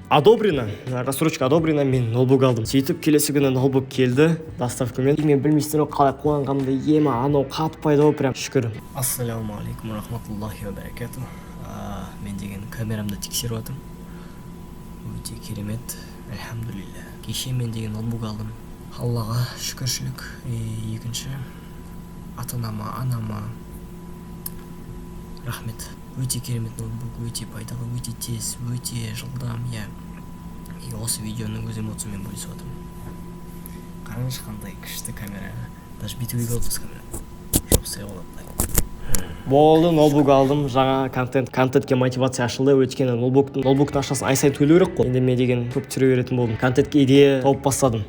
одобрено, рассрочка одобрена, мен ноутбук алдым. Сөйтіп келесі күні ноутбук келді доставкамен. Мен білмейсіздер қалай қуанғанымды, анау қатып пайда болып, прям шүкір. Ассалаумағалейкум рахматуллахи ва баракату. Мен деген камерамды тексеріп жатырмын. Өте керемет, альхамдулилля. Кеше мен деген ноутбук алдым. Аллаға шүкіршілік. Екінші ата-анама, анама рахмет. Өте керемет ноутбук, өте пайдалы, өте тез, өте жылдам, И осы видеоның өз эмоциямен бөлісіп отырмын. Қараңызшы қандай күшті камера. Даже битвеге алып камера. Жопсай болады. Болды, ноутбук алдым, жаңа контентке мотивация ашылды. Өйткені ноутбуктың ақшасын ай сайын төлеу керек қой. Енді мен деген көп түсіре беретін болдым. Контентке идея тауып бастадым.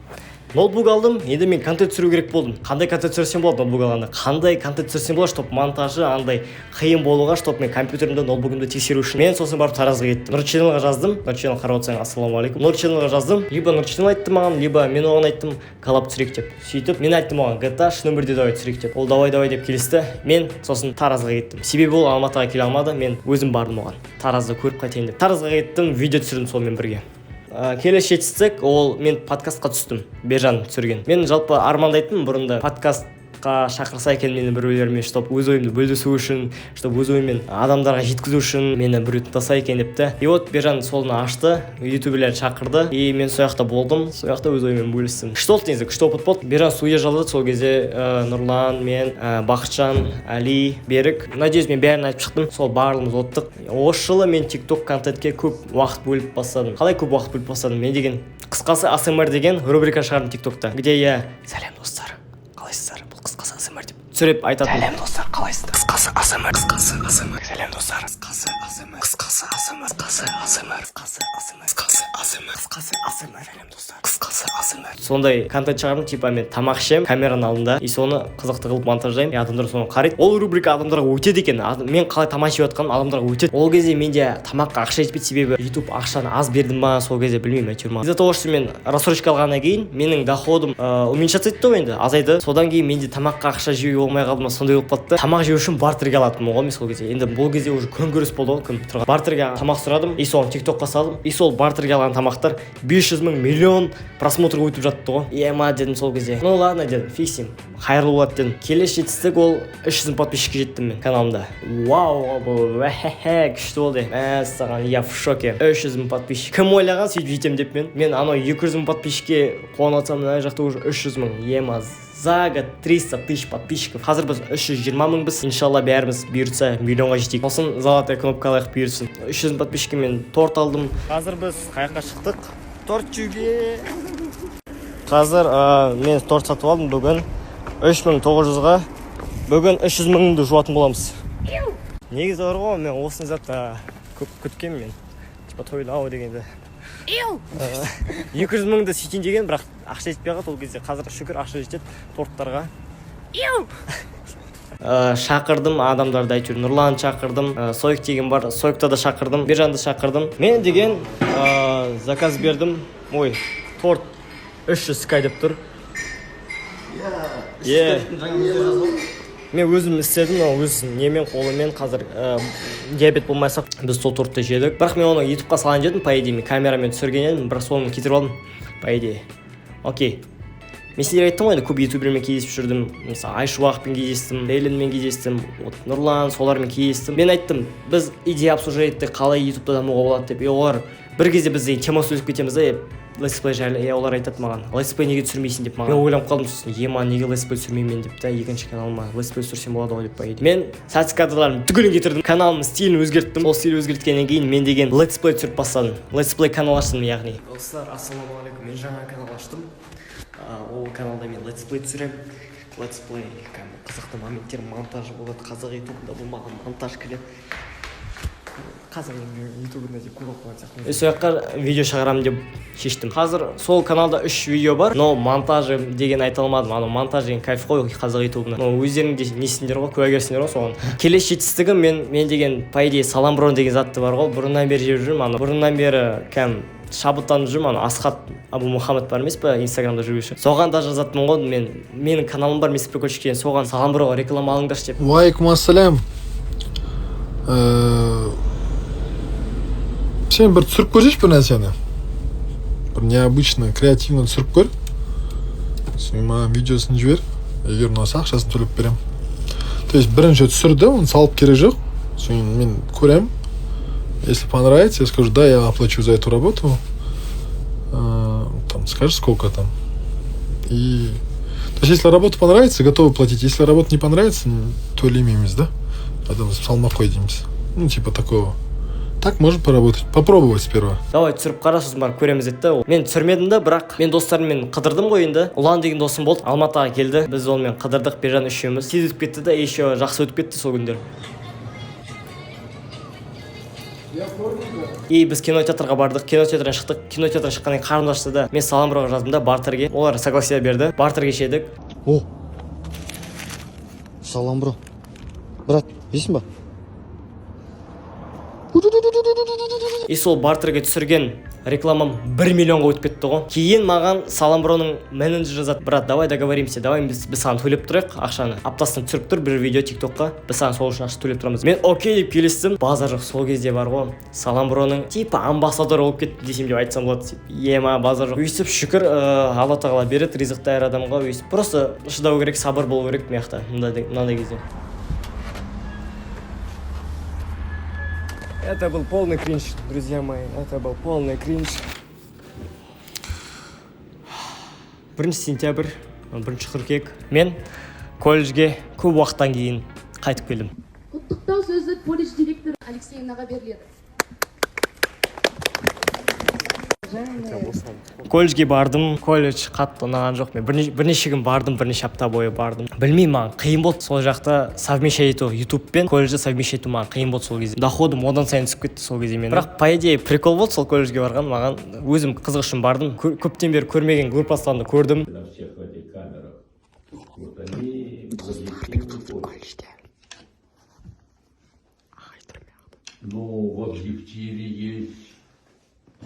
Ноутбук алдым, енді мен контент түсіру керек болдым. Қандай контент түсірсем болады ноутбук алғанда? Қандай контент түсірсем болады, чтобы монтажы андай қиын болуға, чтобы мен компьютерімді, ноутбугымды тексеру үшін. Мен сосын барып Таразға кеттім. Нұр Ченелға жаздым. Нұр Ченел қарап отырсаң, ассалаумағалейкум. Нұр Ченелға жаздым. Либо Нұр Ченел айтты маған, либо мен оған айттым, коллаб түсірейік деп. Сөйтіп, мен айттым оған, GTA нөмірде давай түсірейік деп. Ол давай деп келісті. Мен сосын Таразға кеттім. Себебі ол Алматыға келе алмады, мен өзім бардым оған. Таразды көріп қайтайын деп. Таразға кеттім, видео түсірдім сонымен бірге. Келесі жетістік, ол мен подкастқа түстім, Бержан түсірген. Мен жалпы армандайтын бұрында подкастқа шақырса екен мені біреулермен, чтобы өз ойымды бөлісу үшін, чтобы өз ойыммен адамдарға жеткізу үшін мені біреу тыңдаса екен депті. И вот Бержан солны ашты, ютуберлерді шақырды, и мен сол жақта болдым, сол жақта өз ойыммен бөлістім. Күшті болды негізі, күшті опыт болды. Бержан студия жалдады, сол кезде Нұрлан, мен, Бақытжан, Али, Берік. Надеюсь, мен бәрін айтып шықтым, сол барлығымыз оттық. Осы жылы мен TikTok контентке көп уақыт бөліп бастадым. Қалай көп уақыт бөліп бастадым? Мен деген қысқасы ASMR деген рубрика шығардым TikTokта, где я сәлем достар, қалайсыздар? Бұл қысқасы ASMR деп түсіріп айтатын. Сәлем достар, қалайсыздар? Қысқасы ASMR, сәлем достар, қысқасы ASMR, Қысқасы асмр, қысқасы асмр, қысқасы асмр, қысқасы асмр, қысқасы асмр, сәлем достар. Қысқасы асмр. Сондай контент шығарамын, типа мен тамақ ішемін камераның алдында, и соны қызықты қылып монтаждаймын, и адамдар соны қарайды. Ол рубрика адамдарға өтеді екен. Мен қалай тамақ жеп жатқаным адамдарға өтеді. Ол кезде менде тамаққа ақша жетпейді, себебі YouTube ақшаны аз берді ма, сол кезде білмеймін, әйтеуір. Из-за того, что мен рассрочка алғаннан кейін менің доходым уменьшаться етті ғой енді, азайды. Содан кейін менде тамаққа ақша жеуге болмай қалды ма, сондай болып қалды. Тамақ жеу үшін бартерге алатынмын ғой мен сол кезде. Енді бұл кезде уже күнкөріс болды ғой, кім тұрған. Бартерге тамақ сұрадым, и соны TikTokқа салдым. И сол бартерге алған тамақтар 500 мың миллион просмотрға өтіп жатты ғой. Ема дедім сол кезде. Ну ладно дедім, фиксим. Қайырлы болады дедім. Келесі жетістік ол 300 мың подписчикке жеттім мен каналымда. Вау, бұл күшті болды. Мәссаған, я в шоке. 300 мың подписчик. Кім ойлаған сөйтіп жетем деп мен. Мен анау 200 мың подписчикке қуанып жатсам, мына жақта уже 300 мың. Ема за год 300 тысяч подписчиков. Қазір біз 320 мыңбыз. Иншалла бәріміз бұйыртса миллионға жетейік. Сосын золотая кнопка лайық бұйырсын. 300 мың подписчикке мен торт алдым. Қазір біз қаяққа шықтық? Торт жеуге. Қазір мен торт сатып алдым бүгін 3900-ға. Бүгін 300 мыңды жуатын боламыз. Негізі бар ғой, мен осыны затта көп күткен мен. Типа тойлау дегенде. 200 мыңды сөйтейін деген, бірақ ақша жетпей қалды ол кезде. Қазір шүкір ақша жетеді торттарға. Шақырдым адамдарды, әйтеуір Нұрлан шақырдым, Сойық деген бар, Сойықта да шақырдым, Бержанды шақырдым. Мен деген заказ бердім. Ой, торт 300 скай деп тұр. Мен өзім істедім, өзім немен қолымен. Қазір диабет болмайсақ біз сол тортты жедік. Бірақ мен оны ютубқа салайын дедім, по идее, камерамен түсірген едім, бірақ соны кетіріп алдым, по идее. Окей. Мен сіздерге айттым ғой, көп ютубермен кездесіп жүрдім. Мысалы Айшуақпен кездестім, Рейлинмен кездестім, Нұрлан, солармен кездестім. Мен айттым, біз идея обсуждать еттік, қалай ютубта дамуға болады деп. Олар бір кезде біз тема сөйлесіп кетеміз да, летсплей жайлы. Олар айтады маған, летсплей неге түсірмейсің деп маған. Мен ойланып қалдым сосын, ема неге летсплей түсірмеймін деп та, екінші каналыма летсплей түсірсем болады ғой деп пайды. Мен сәтсіз кадрларымды түгелін кетірдім, каналымның стилін өзгерттім. Сол стиль өзгерткеннен кейін мен деген летсплей түсіріп бастадым. Летсплей канал аштым, яғни. Достар, ассалаумағалейкум. Мен жаңа канал аштым. Ол каналда мен летсплей түсірем. Летсплей қызықты моменттер, монтажы болады. Қазақ ютубында болмаған монтаж кіреді. Қазір ютубында деп көп оқыған сияқты. Сол жаққа видео шығарамын деп шештім. Қазір сол каналда 3 видео бар, но монтажы деген айта алмадым. Ана монтаж деген кайф қой қазақ ютубында. Но өздерің де несіңдер ғой, куәгерсіңдер ғой соған. Келесі жетістігім мен деген по идее Саламброн деген затты бар ғой. Бұрыннан бері жеп жүрмін. Ана бұрыннан бері кәм шабыттанып жүрмін. Ана Асхат Абу Мухаммед бар емес па, инстаграмда жүргізуші. Соған да жазатынмын ғой. Менің каналым бар, Мистер Прикольчик деген. Соған Саламбронға реклама алыңдаршы деп. Уалейкум ассалям. Сен бір түсіріп көрсеші бір нәрсені. Бір необычно, креативно түсіріп көр. Сен маған видеосын жібер. Егер ұнаса ақшасын төлеп берем. То есть бірінші түсірді, оны салып керек жоқ. Сен мен көрем. Если понравится, я скажу, да, я оплачу за эту работу. Там скажешь, сколько там. И то есть если работа понравится, готовы платить. Если работа не понравится, то лимимиз, да? Адам салмақ қой дейміз. Ну, типа такого. Так можно поработать, попробовать сперва. Давай түсіріп қара, сосын барып көреміз деді. Мен түсірмедім да, бірақ мен достарыммен қыдырдым ғой енді. Ұлан деген досым болды, Алматыға келді. Біз онымен қыдырдық, Бержан үшеуміз. Тез өтіп кетті да, еще жақсы өтіп кетті сол күндер. И біз кинотеатрға бардық, кинотеатрдан шықтық. Кинотеатрдан шыққаннан кейін қарным ашты да, мен Саламброға жаздым да, бартерге. Олар согласия берді. Бартерге шедік. О, Саламбро. Брат, жейсің ба? И сол бартерге түсірген рекламам 1 миллионға өтіп кетті ғой. Кейін маған Саламброның менеджері жазады, брат, давай договоримся, давай біз саған төлеп тұрайық ақшаны. Аптасына түсіріп тұр бір видео TikTokқа, біз саған сол үшін ақша төлеп тұрамыз. Мен окей деп келістім. Базар жоқ, сол кезде бар ғой. Саламброның типа амбассадор болып кетті десем деп айтсам болады. Ема базар жоқ. Өйстіп шүкір, Алла тағала береді ризықты әр адамға. Өйстіп просто шыдау керек, сабыр болу керек мияқта мынандай кезде. Это был полный кринж, друзья мои. Это был полный кринж. 1 сентябрь, 1 қыркүйек. Мен колледжге көп уақыттан кейін қайтып келдім. Құттықтау сөзі колледж директоры Алексеевнаға беріледі. Колледжге бардым, колледж қатты ұнаған жоқ. Мен бірнеше күн бардым, бірнеше апта бойы бардым. Білмеймін, маған қиын болды. Сол жақта совмещать ету, YouTube пен колледжді совмещать ету маған қиын болды сол кезде. Доходым одан сайын түсіп кетті сол кезде мен. Бірақ по идее прикол болды сол колледжге барған. Маған өзім қызық үшін бардым. Көптен бері көрмеген группаластарымды көрдім. Ну, в объективе есть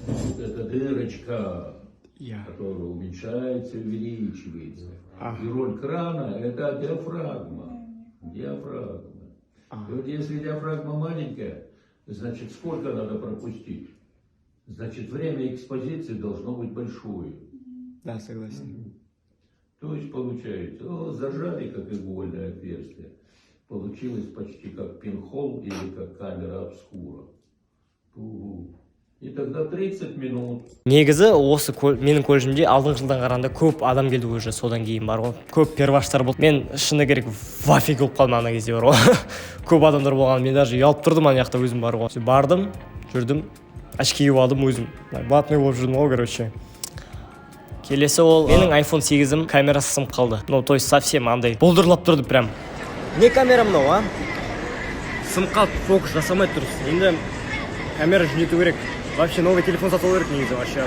вот эта дырочка, которая уменьшается и увеличивается. И роль крана – это диафрагма. И вот если диафрагма маленькая, значит, сколько надо пропустить? Значит, время экспозиции должно быть большое. Да, согласен. То есть, получается, зажали как игольное отверстие. Получилось почти как пинхол или как камера обскура. И тогда 30 минут. Негізі осы менің колледжімде алдыңғы жылдан қарағанда көп адам келді уже содан кейін бар ғой. Көп перваштар болды. Мен шыны керек в афиге болып қалдым ана кезде бар ғой. Көп адамдар болған. Мен даже ұялып тұрдым ана жақта өзім бар ғой. Бардым, жүрдім, очки киіп алдым өзім. Блатный болып жүрдім ғой, короче. Келесі ол менің iPhone 8-ім камерасы сынып қалды. Ну, то есть совсем андай бұлдырлап тұрды прям. Не камера мынау, а? Сынып қалды, фокус жасамай тұрсыз. Енді камера жөнету керек. Вообще новый телефон сатып алу керек негізі вообще.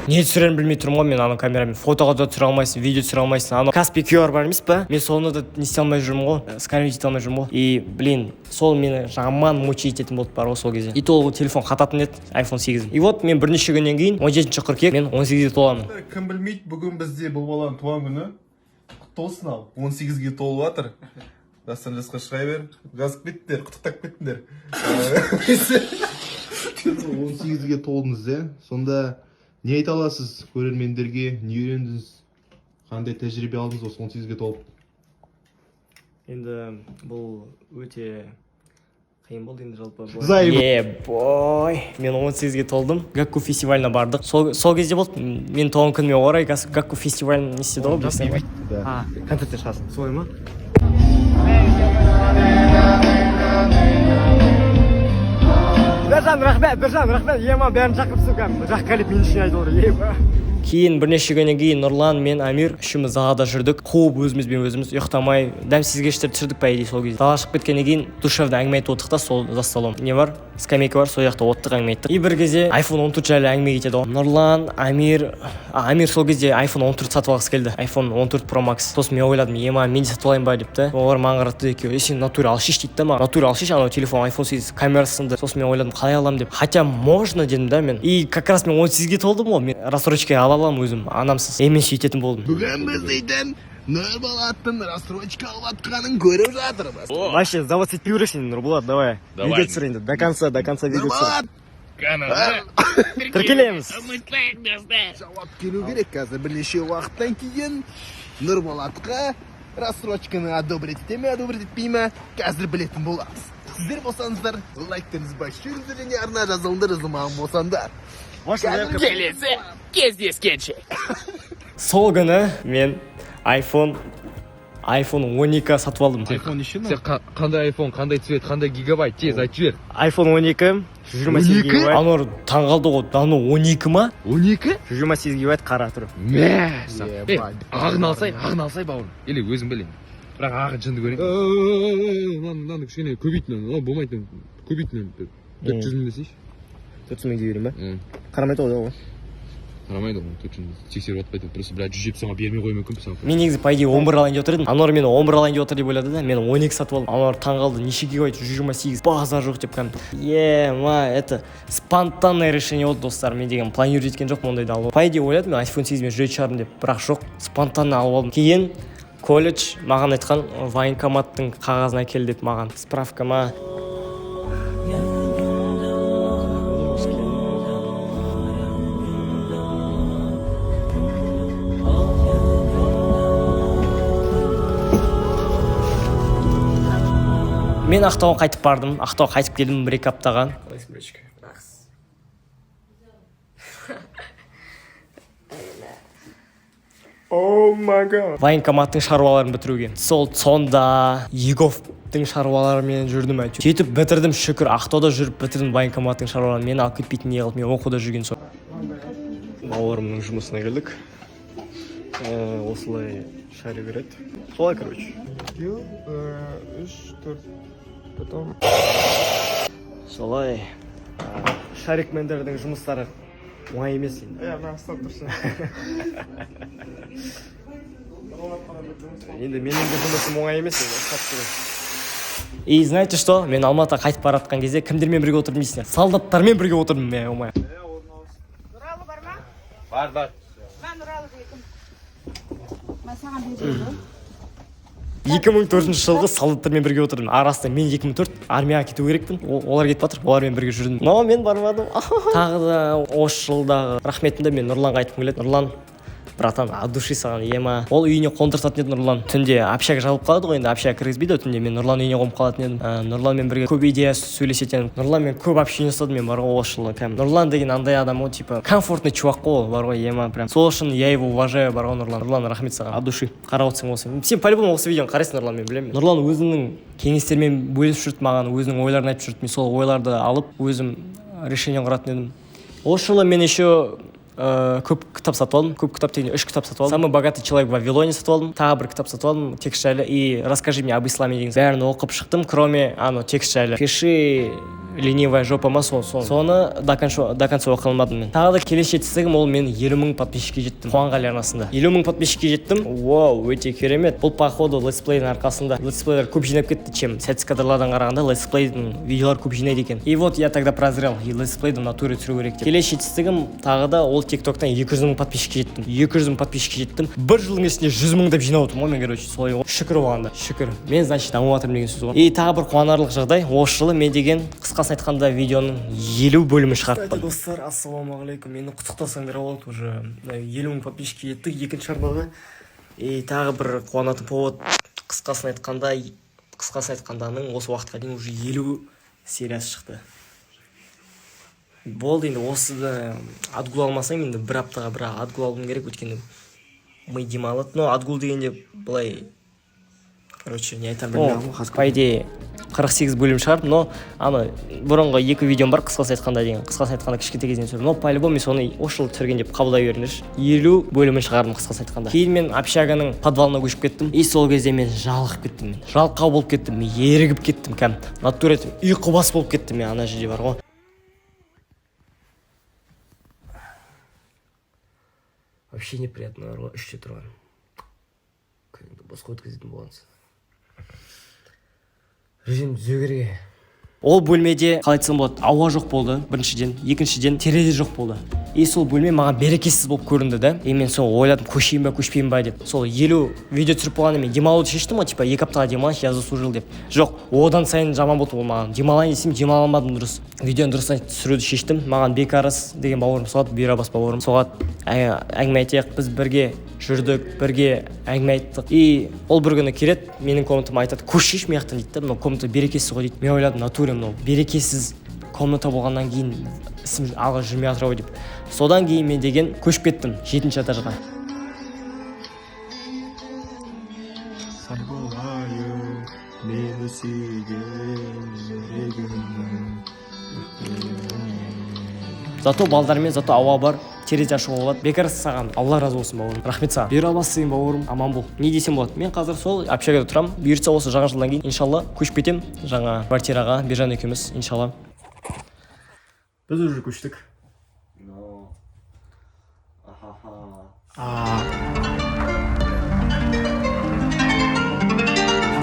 Не түсіремін білмей тұрмын ғой мен ана камерамен. Фотоға да түсіре алмайсың, видео түсіре алмайсың. Ана Каспи QR бар емес па? Мен соны да не істей алмай жүрмін ғой. Сканировать ете алмай жүрмін ғой. И, блин, сол мені жаман мучить ететін болды бар ғой сол кезде. И то телефон қататын еді, iPhone 8. И вот мен бірнеше күннен кейін 17 қыркүйек мен 18-ге толамын. Кім білмейді, бүгін бізде бұл баланың туған күні. Құтты болсын ал. 18-ге толып жатыр. Дастан жасқа шыға бер. Жазып кеттіңдер, құттықтап кеттіңдер. 18-ге толдыңыз, сонда не айта аласыз көрермендерге, не үйрендіңіз, қандай тәжірибе алдыңыз осы 18-ге толып? Енді бұл өте қиын болды енді жалпы. Бой. Мен 18-ге толдым. Гакку фестиваліне бардық. Сол кезде болды. Мен туған күніме орай Гакку фестивалін не істеді ғой, білесің ғой. Концертте шығасың. Солай ма? Біржан, рахмет, ема бәрін шақырыпсың кәм. Жақ қаліп мен үшін айтып отыр. Кейін бірнеше күннен кейін Нұрлан мен Амир үшеуміз далада жүрдік. Қуып өзімізбен өзіміз ұйықтамай дәмсіз кештер түсірдік по идее сол кезде. Далаға шығып кеткеннен кейін душевда әңгіме айтып отырдық та сол за столом. Не бар? Скамейка бар, сол жақта отырдық әңгіме айттық. И бір кезде iPhone 14 жайлы әңгіме кетеді ғой. Нұрлан, Амир сол кезде iPhone 14 сатып алғысы келді. iPhone 14 Pro Max. Сосын мен ойладым, ема мен де сатып алайын ба депті. Олар маған қарады екеуі, сен натуре алып шеш дейді да маған. Натуре алып шеш, анау телефон iPhone 8 камерасы сынды. Сосын мен ойладым, қалай аламын деп. Хотя можно дедім да мен. И как раз мен 18-ге толдым ғой. Мен рассрочка ала аламын өзім. Анамсыз. Мен сөйтетін болдым. Бүгін біз дейтін Нұрболаттың рассрочка алып жатқанын көріп жатырмыз. Вообще, завод сетпей көресің, Нұрболат, давай. Видео түсір енді, до конца видео түсір. Тіркелеміз. Жауап келу керек қазір бірнеше уақыттан кейін Нұрболатқа рассрочканы одобрить ете ме, одобрить етпей ме, қазір білетін боламыз. Сіздер болсаңыздар, лайктарыңыз басшырыңыздар және арна жазылыңдар, маған болсаңдар. Келесі кездескенше. Сол күні мен iPhone 12 сатып алдым. iPhone неше ма? Сен қандай iPhone, қандай цвет, қандай гигабайт, тез айтып жібер. iPhone 12 128 гигабайт. Анор таңғалды ғой, даны 12 ма? 12? 128 гигабайт қара тұрып. Ағын алсай бауырым. Или өзің білең. Бірақ ағын жынды көрейін. Мынаны кішкене көбейтін, болмайтын. Көбейтін. 400 мың десейші. 400 мың дейін ба? Қарамайды ғой. Қарамайды ғой, 400 тексеріп атпайды. Просто, 170 саңа бермей қойы мүмкін саған. Мен негізі по идее 11 алайын деп отыр едім. Анор мені 11 алайын деп отыр деп ойлады да, мен 12 сатып алдым. Анор таңғалды, неше гигабайт, 128, базар жоқ деп кәдімгі. Это спонтанное решение болды, достар. Мен деген планировать еткен жоқпын ондайды алып. По идее ойладым, мен iPhone 8 мен жүретін шығармын деп, бірақ жоқ, спонтанно алып алдым. Кейін колледж маған айтқан военкоматтың қағазын әкел деп маған справкама. Мен Ақтауға қайтып бардым. Ақтауға қайтып келдім 1-2 аптаға. Военкоматтың шаруаларын бітіруге. Сонда Еговтың шаруаларымен жүрдім әйтеуір. Жетіп бітірдім, шүкір. Ақтауда жүріп бітірдім военкоматтың шаруаларын. Мені алып кетпейтін не қылып, мен оқуда жүрген соң. бауырымның жұмысына келдік. Осылай шари береді. Солай, короче. 3-4 потом солай шарикмендердің жұмыстары оңай емес енді. Мына ұстап тұрсын. Енді менің де жұмысым оңай емес енді, ұстап тұрсын. И знаете что? Мен Алматыға қайтып бара жатқан кезде кімдермен бірге отырдым дейсіңдер? Солдаттармен бірге отырдым мен, оңай. Нұралы бар ма? Бар. Мен Нұралы екім. Мен саған берейін. 2004 жылғы солдаттармен бірге отырдым. Арасында мен 2004 армияға кету керекпін. Олар кетіп жатыр. Олармен бірге жүрдім. Но мен бармадым. Тағы да осы жылдағы рахметімді мен Нұрланға айтқым келеді. Нұрлан, братан, от души саған ема. Ол үйіне қондыртатын еді Нұрлан. Түнде общага жабылып қалады ғой, енді общага кіргізбейді. Түнде мен Нұрлан үйіне қонып қалатын едім. Нұрланмен бірге көп идея сөйлесетін. Нұрланмен көп общение ұстадым мен бар ғой осы жылы. Прям Нұрлан деген андай адам ғой, типа комфортный чувак қой, бар ғой ема. Прям сол үшін я его уважаю, бар ғой Нұрлан. Нұрлан, рахмет саған, от души. Қарап отырсың осы. Сен по-любому осы видеоны қарайсың, Нұрлан, мен білемін. Нұрлан өзінің кеңестерімен бөлісіп жүрді маған, өзінің ойларын айтып жүрді. Мен сол ойларды алып, өзім решение құратын едім. Осы жылы мен еще көп кітап сатып алдым. Көп кітап дегенде 3 кітап сатып алдым. Самый богатый человек в Вавилоне сатып алдым. Тағы бір кітап сатып алдым, текст жайлы. И расскажи мне об исламе деген. Бәрін оқып шықтым, кроме текст жайлы. Пиши ленивая жопа ма, соны до конца оқи алмадым мен. Тағы да келесі жетістігім, ол мен 50 000 подписчикке жеттім. Қуанғали арнасында 50 000 подписчикке жеттім. Вау, өте керемет. Бұл походу летсплейдің арқасында. Летсплейлер көп жинап кетті, чем сәтсіз кадрлардан қарағанда летсплейдің видеолар көп жинайды екен. И вот я тогда прозрел, и летсплейді натуре түсіру керек деп. Келесі жетістігім тағы да ол тиктоктан 200 000 подписчикке жеттім. 200 000 подписчикке жеттім. Bir жылдың ішінде 100 000 деп жинап отырмын ғой мен, короче, солай ғой. Шүкір оған да. Шүкір. Мен значит дамып жатырмын деген сөз ғой. И тағы бір қуанарлық жағдай, осы жылы мен деген қысқасын айтқанда видеоның 50 бөлімін шығарттым. Достар, ассалаумағалейкум. Мені құттықтасаңдар болады, уже 50 000 подписчикке жеттік екінші арнаға. И тағы бір қуанатын повод, қысқасын айтқанданың осы уақытқа дейін уже 50 сериясы шықты. Болды, енді осыда отгул алмасам, енді бір аптаға бір отгул алуым керек, өткенде ми демалады. Но отгул дегенде былай, короче, не айтам білмеймін. По идее 48 бөлім шығардым, но бұрынғы 2 видеом бар, қысқасын айтқанда деген. Қысқасын айтқанда кішкентай кезінен түсірдім. Но по-любому мен соны осы жылы түсірген деп қабылдай беріңдерші. 50 бөлімін шығардым қысқасын айтқанда. Кейін мен общаганың подвалына көшіп кеттім. И сол кезде мен жалығып кеттім. Жалқау болып кеттім, мен ерігіп кеттім кәм. Натуре ұйқыбас болып кеттім мен ана жерде бар ғой. Вообще неприятно, бар ғой, үште тұрған. Босқа өткізетін болғансыз. Режим түзеу. Ол бөлмеде қалай айтсам болады, ауа жоқ болды, біріншіден, екіншіден терезе жоқ болды. И сол бөлме маған берекесіз болып көрінді да. И мен сол ойладым, көшейін ба, көшпейін ба деп. Сол 50 видео түсіріп болғанда мен демалуды шештім ғой, типа 2 аптаға демалайын, я заслужил деп. Жоқ, одан сайын жаман болды ол маған. Демалайын десем, демала алмадым дұрыс. Видеоны дұрыстан түсіруді шештім. Маған Бекарыс деген бауырым соғады, Бейрабас бауырым соғады. Әңгіме айтайық, біз бірге жүрдік, бірге әңгіме айттық. И ол бір күні келеді, менің комнатама айтады, көшеш мияқтан дейді. Мынау комната берекесіз ғой дейді. Мен ойладым, натуре мынау берекесіз комната болғаннан кейін ісім алға жүрмей жатыр ғой деп. Содан кейін мен деген көшіп кеттім 7-ші этажға. Зато балдармен, зато ауа бар, терезе ашуға болады. Бекарыс саған, Алла разы болсын бауырым. Рахмет саған. Бейрабас деген бауырым, аман бол. Не десем болады? Мен қазір сол общагада тұрамын. Бұйыртса осы жаңа жылдан кейін, иншалла, көшіп кетем жаңа квартираға, Бержан екеуміз, иншалла. Біз уже көштік.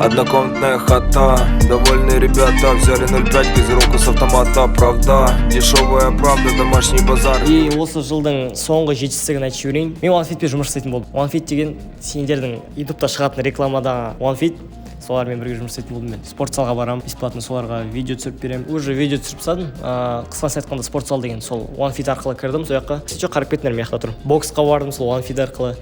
Однокомнатная хата, довольные ребята взяли 0,5 газировку с автомата, правда, дешевая правда, домашний базар. И осы жылдың соңғы жетістігін айтып жіберейін. Мен OneFitпен жұмыс істейтін болдым. OneFit деген сендердің ютубта шығатын рекламадағы OneFit. Солармен бірге жұмыс істейтін болдым мен. Спортзалға барам, бесплатно соларға видео түсіріп берем. Уже видео түсіріп тастадым. Қысқасын айтқанда спортзал деген сол OneFit арқылы кірдім сол жаққа. Сіз жоқ қарап кеттіңдер ме жақта тұрып. Боксқа бардым сол OneFit арқылы.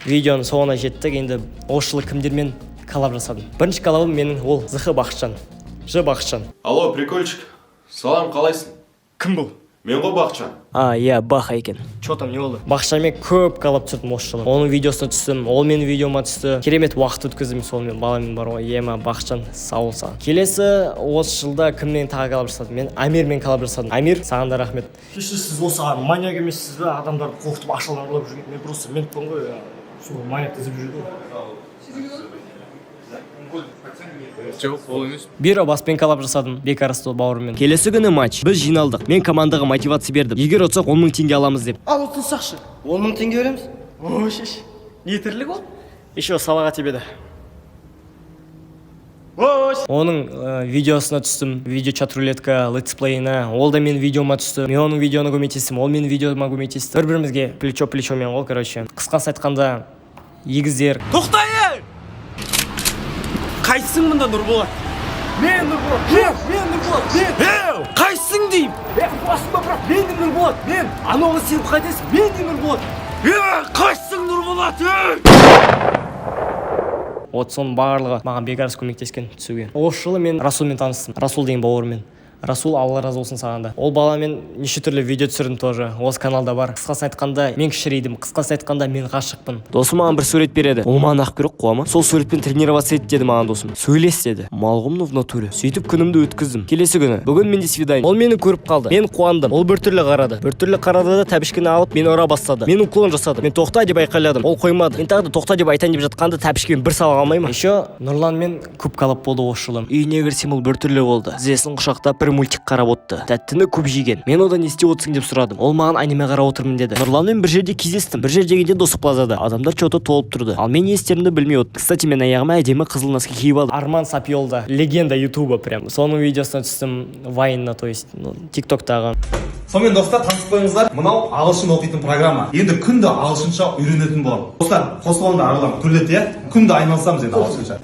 Видеоның соңына жеттік. Енді осы жылы кімдермен коллаб жасадым. Бірінші коллабым менің ол Зх Бақытжан. Ж Бақытжан. Алло, прикольчик. Салам, қалайсың? Кім бұл? Мен ғой Бақытжан. Иә, Баха екен. Чё там, не болды? Бақытжанмен көп қалап түсірдім осы жылы. Оның видеосына түстім, ол менің видеома түсті. Керемет уақыт өткіздім сонымен, баламен бар ғой. Ема, Бақытжан, сау бол саған. Келесі осы жылда кіммен тағы коллаб жасадым? Мен Амирмен коллаб жасадым. Амир, саған да рахмет. Сіз осыған маньяк емессіз бе? Адамдарды қорқытып ақшаларын ұрлап жүрген. Мен просто ментпін ғой. Сол маньякты іздеп жүрдім. Жоқ, ол емес. Бюро баспен коллаб жасадым, Бекарысты бауырыммен. Келесі күні матч. Біз жиналдық. Мен командаға мотивация бердім. Егер ұтсақ 10 000 теңге аламыз деп. Ал ұтылсақшы. 10 000 теңге береміз. О, шеш. Не тірлік ол? Еще салаға тебеді. Оның видеосына түстім, видеочат рулетка, летсплейна. Ол да мен видеома түсті. Мен оның видеоны көмектестім, ол мен видеома көмектесті. Бір-бірімізге плечо-плечомен ол, короче. Қысқасы айтқанда, егіздер. Тоқтай! Қайсың мұнда Нұрболат? Мен Нұрболат! Мен Нұрболат! Мен! Қайсың дейм? Басыма бірақ, мен Нұрболат! Мен! Анауға сен қайтесің? Мен Нұрболат! Қайсың Нұрболат? Вот соның барлығы маған Бекарыс көмектескен түсуге. Осы жылы мен Расулмен таныстым. Расул деген бауырмен. Расул, Алла разы болсын саған да. Ол баламен неше түрлі видео түсірдім тоже. Осы каналда бар. Қысқасын айтқанда мен кішірейдім. Қысқасын айтқанда мен ғашықпын. Досым маған бір сурет береді. Ол маған ақ керек қуама. Сол суретпен тренироваться ет деді маған досым. Сөйлес деді. Малғұмны в натуре. Сөйтіп күнімді өткіздім. Келесі күні. Бүгін менде свидание. Ол мені көріп қалды. Мен қуандым. Ол біртүрлі қарады. Біртүрлі қарады да тәбішкені алып мені ұра бастады. Мен уклон жасадым. Мен тоқта деп айқайладым. Ол қоймады. Мен тағы да тоқта деп айтайын деп жатқанда тәбішкені бір сала алмай ма? Еще Нұрланмен көп коллаб болды осы жылы. Үйіне кірсем ол біртүрлі болды. Тізесін құшақтап бір мультик қарап отты. Тәттіні көп жеген. Мен одан не істеп отырсың деп сұрадым. Ол маған аниме қарап отырмын деді. Нұрланмен бір жерде кездестім. Бір жерде келгенде достық плазада. Адамдар чоты толып тұрды. Ал мен не істерімді білмей отырдым. Кстати, мен аяғыма әдемі қызыл носки киіп алдым. Арман Сапиолда, легенда ютуба прям. Соның видеосына түстім Вайнна, то есть тиктоктағы. Сонымен достар, танысып қойыңыздар. Мынау ағылшын оқитын программа. Енді күнді ағылшынша үйренетін боламын. Достар, қосылғанда аралап күлдет, иә? Күнді айналысамыз енді ағылшынша.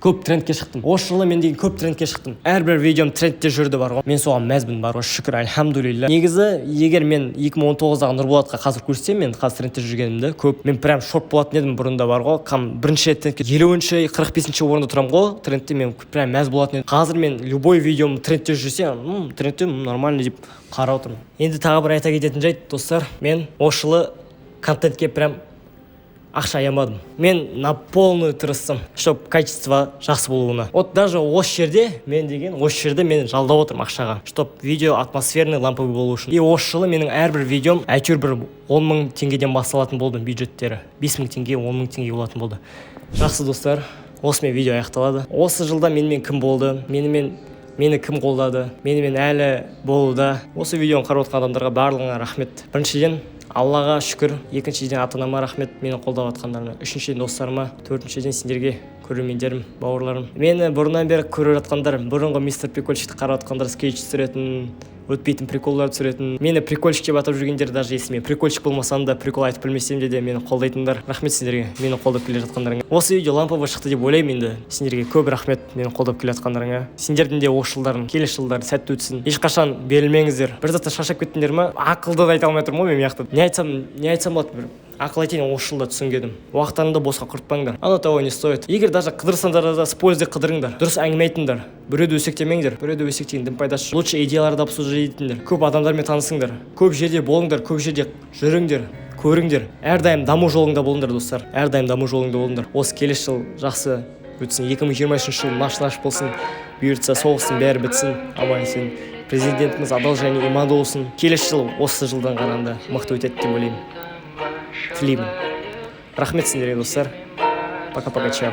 Көп трендке шықтым. Осы жылы мен деген көп трендке шықтым. Әрбір видеом трендте жүрді бар ғой. Мен соған мәзбін бар ғой, шүкір, альхамдулилля. Негізі, егер мен 2019-дағы Нұрболатқа қазір көрсетсем, мен қазір трендте жүргенімді көп. Мен прям шок болатын едім бұрында бар ғой. Бірінші трендке 50-ші, 45-ші орында тұрамын ғой. Трендте мен прям мәз болатын едім. Қазір мен любой видеом трендте жүрсе, трендте нормально деп қарап отырмын. Енді тағы бір айта кететін жайт, достар, мен осы жылы контентке прям ақша аямадым. Мен на полную тырыстым, чтоб качество жақсы болуына. Вот даже осы жерде мен жалдап отырмын ақшаға, чтоб видео атмосферный ламповый болу үшін. И осы жылы менің әрбір видеом әйтеуір бір 10 000 теңгеден басталатын болды бюджеттері. 5 000 теңге, 10 000 теңге болатын болды. Жақсы достар, осымен видео аяқталады. Осы жылда менімен кім болды, мені кім қолдады, менімен әлі болуда. Осы видеоны қарап отқан адамдарға барлығына рахмет. Біріншіден Аллаға шүкір, екіншіден ата-анама рахмет мені қолдап жатқандарына, үшіншіден достарыма, төртіншіден сендерге, көрермендерім, бауырларым. Мені бұрыннан бері көріп жатқандар, бұрынғы мистер прикольщикті қарап жатқандар, скетч түсіретін, өтпейтін приколлар түсіретін. Мені прикольщик деп атап жүргендер даже есіме. Прикольщик болмасам да, прикол айтып білмесем де мені қолдайтындар. Рахмет сендерге, мені қолдап келе жатқандарыңа. Осы видео ламповый шықты деп ойлаймын енді. Сендерге көп рахмет мені қолдап келе жатқандарыңа. Сендердің де осы жылдардың, келесі жылдар сәтті өтсін. Ешқашан берілмеңіздер. Бір затта шаршап кеттіңдер ме? Ақылды да айта алмай тұрмын ғой мен мияқты. Не айтсам болады бір. Ақыл айтайын, осы жылда түсінгенім. Уақыттарыңды босқа құртпаңдар. Оно того не стоит. Егер даже қыдырсаңдар да с пользой қыдырыңдар. Дұрыс әңгіме айтыңдар. Біреуді өсектемеңдер. Біреуді өсектеген дым пайдасы жоқ. Лучше идеяларды обсуждать етіңдер. Көп адамдармен танысыңдар. Көп жерде болыңдар, көп жерде жүріңдер, көріңдер. Әрдайым даму жолыңда болыңдар, достар. Әрдайым даму жолыңда болыңдар. Осы келесі жыл жақсы өтсін. 2023 жыл наш болсын. Бұйыртса соғыстың бәрі бітсін. Аман есен. Президентіміз адал және иманды болсын. Келесі жыл осы жылдан қарағанда мықты өтеді деп ойлаймын. Тілеймін. Рахмет сендерге, достар. Пока-пока, чао.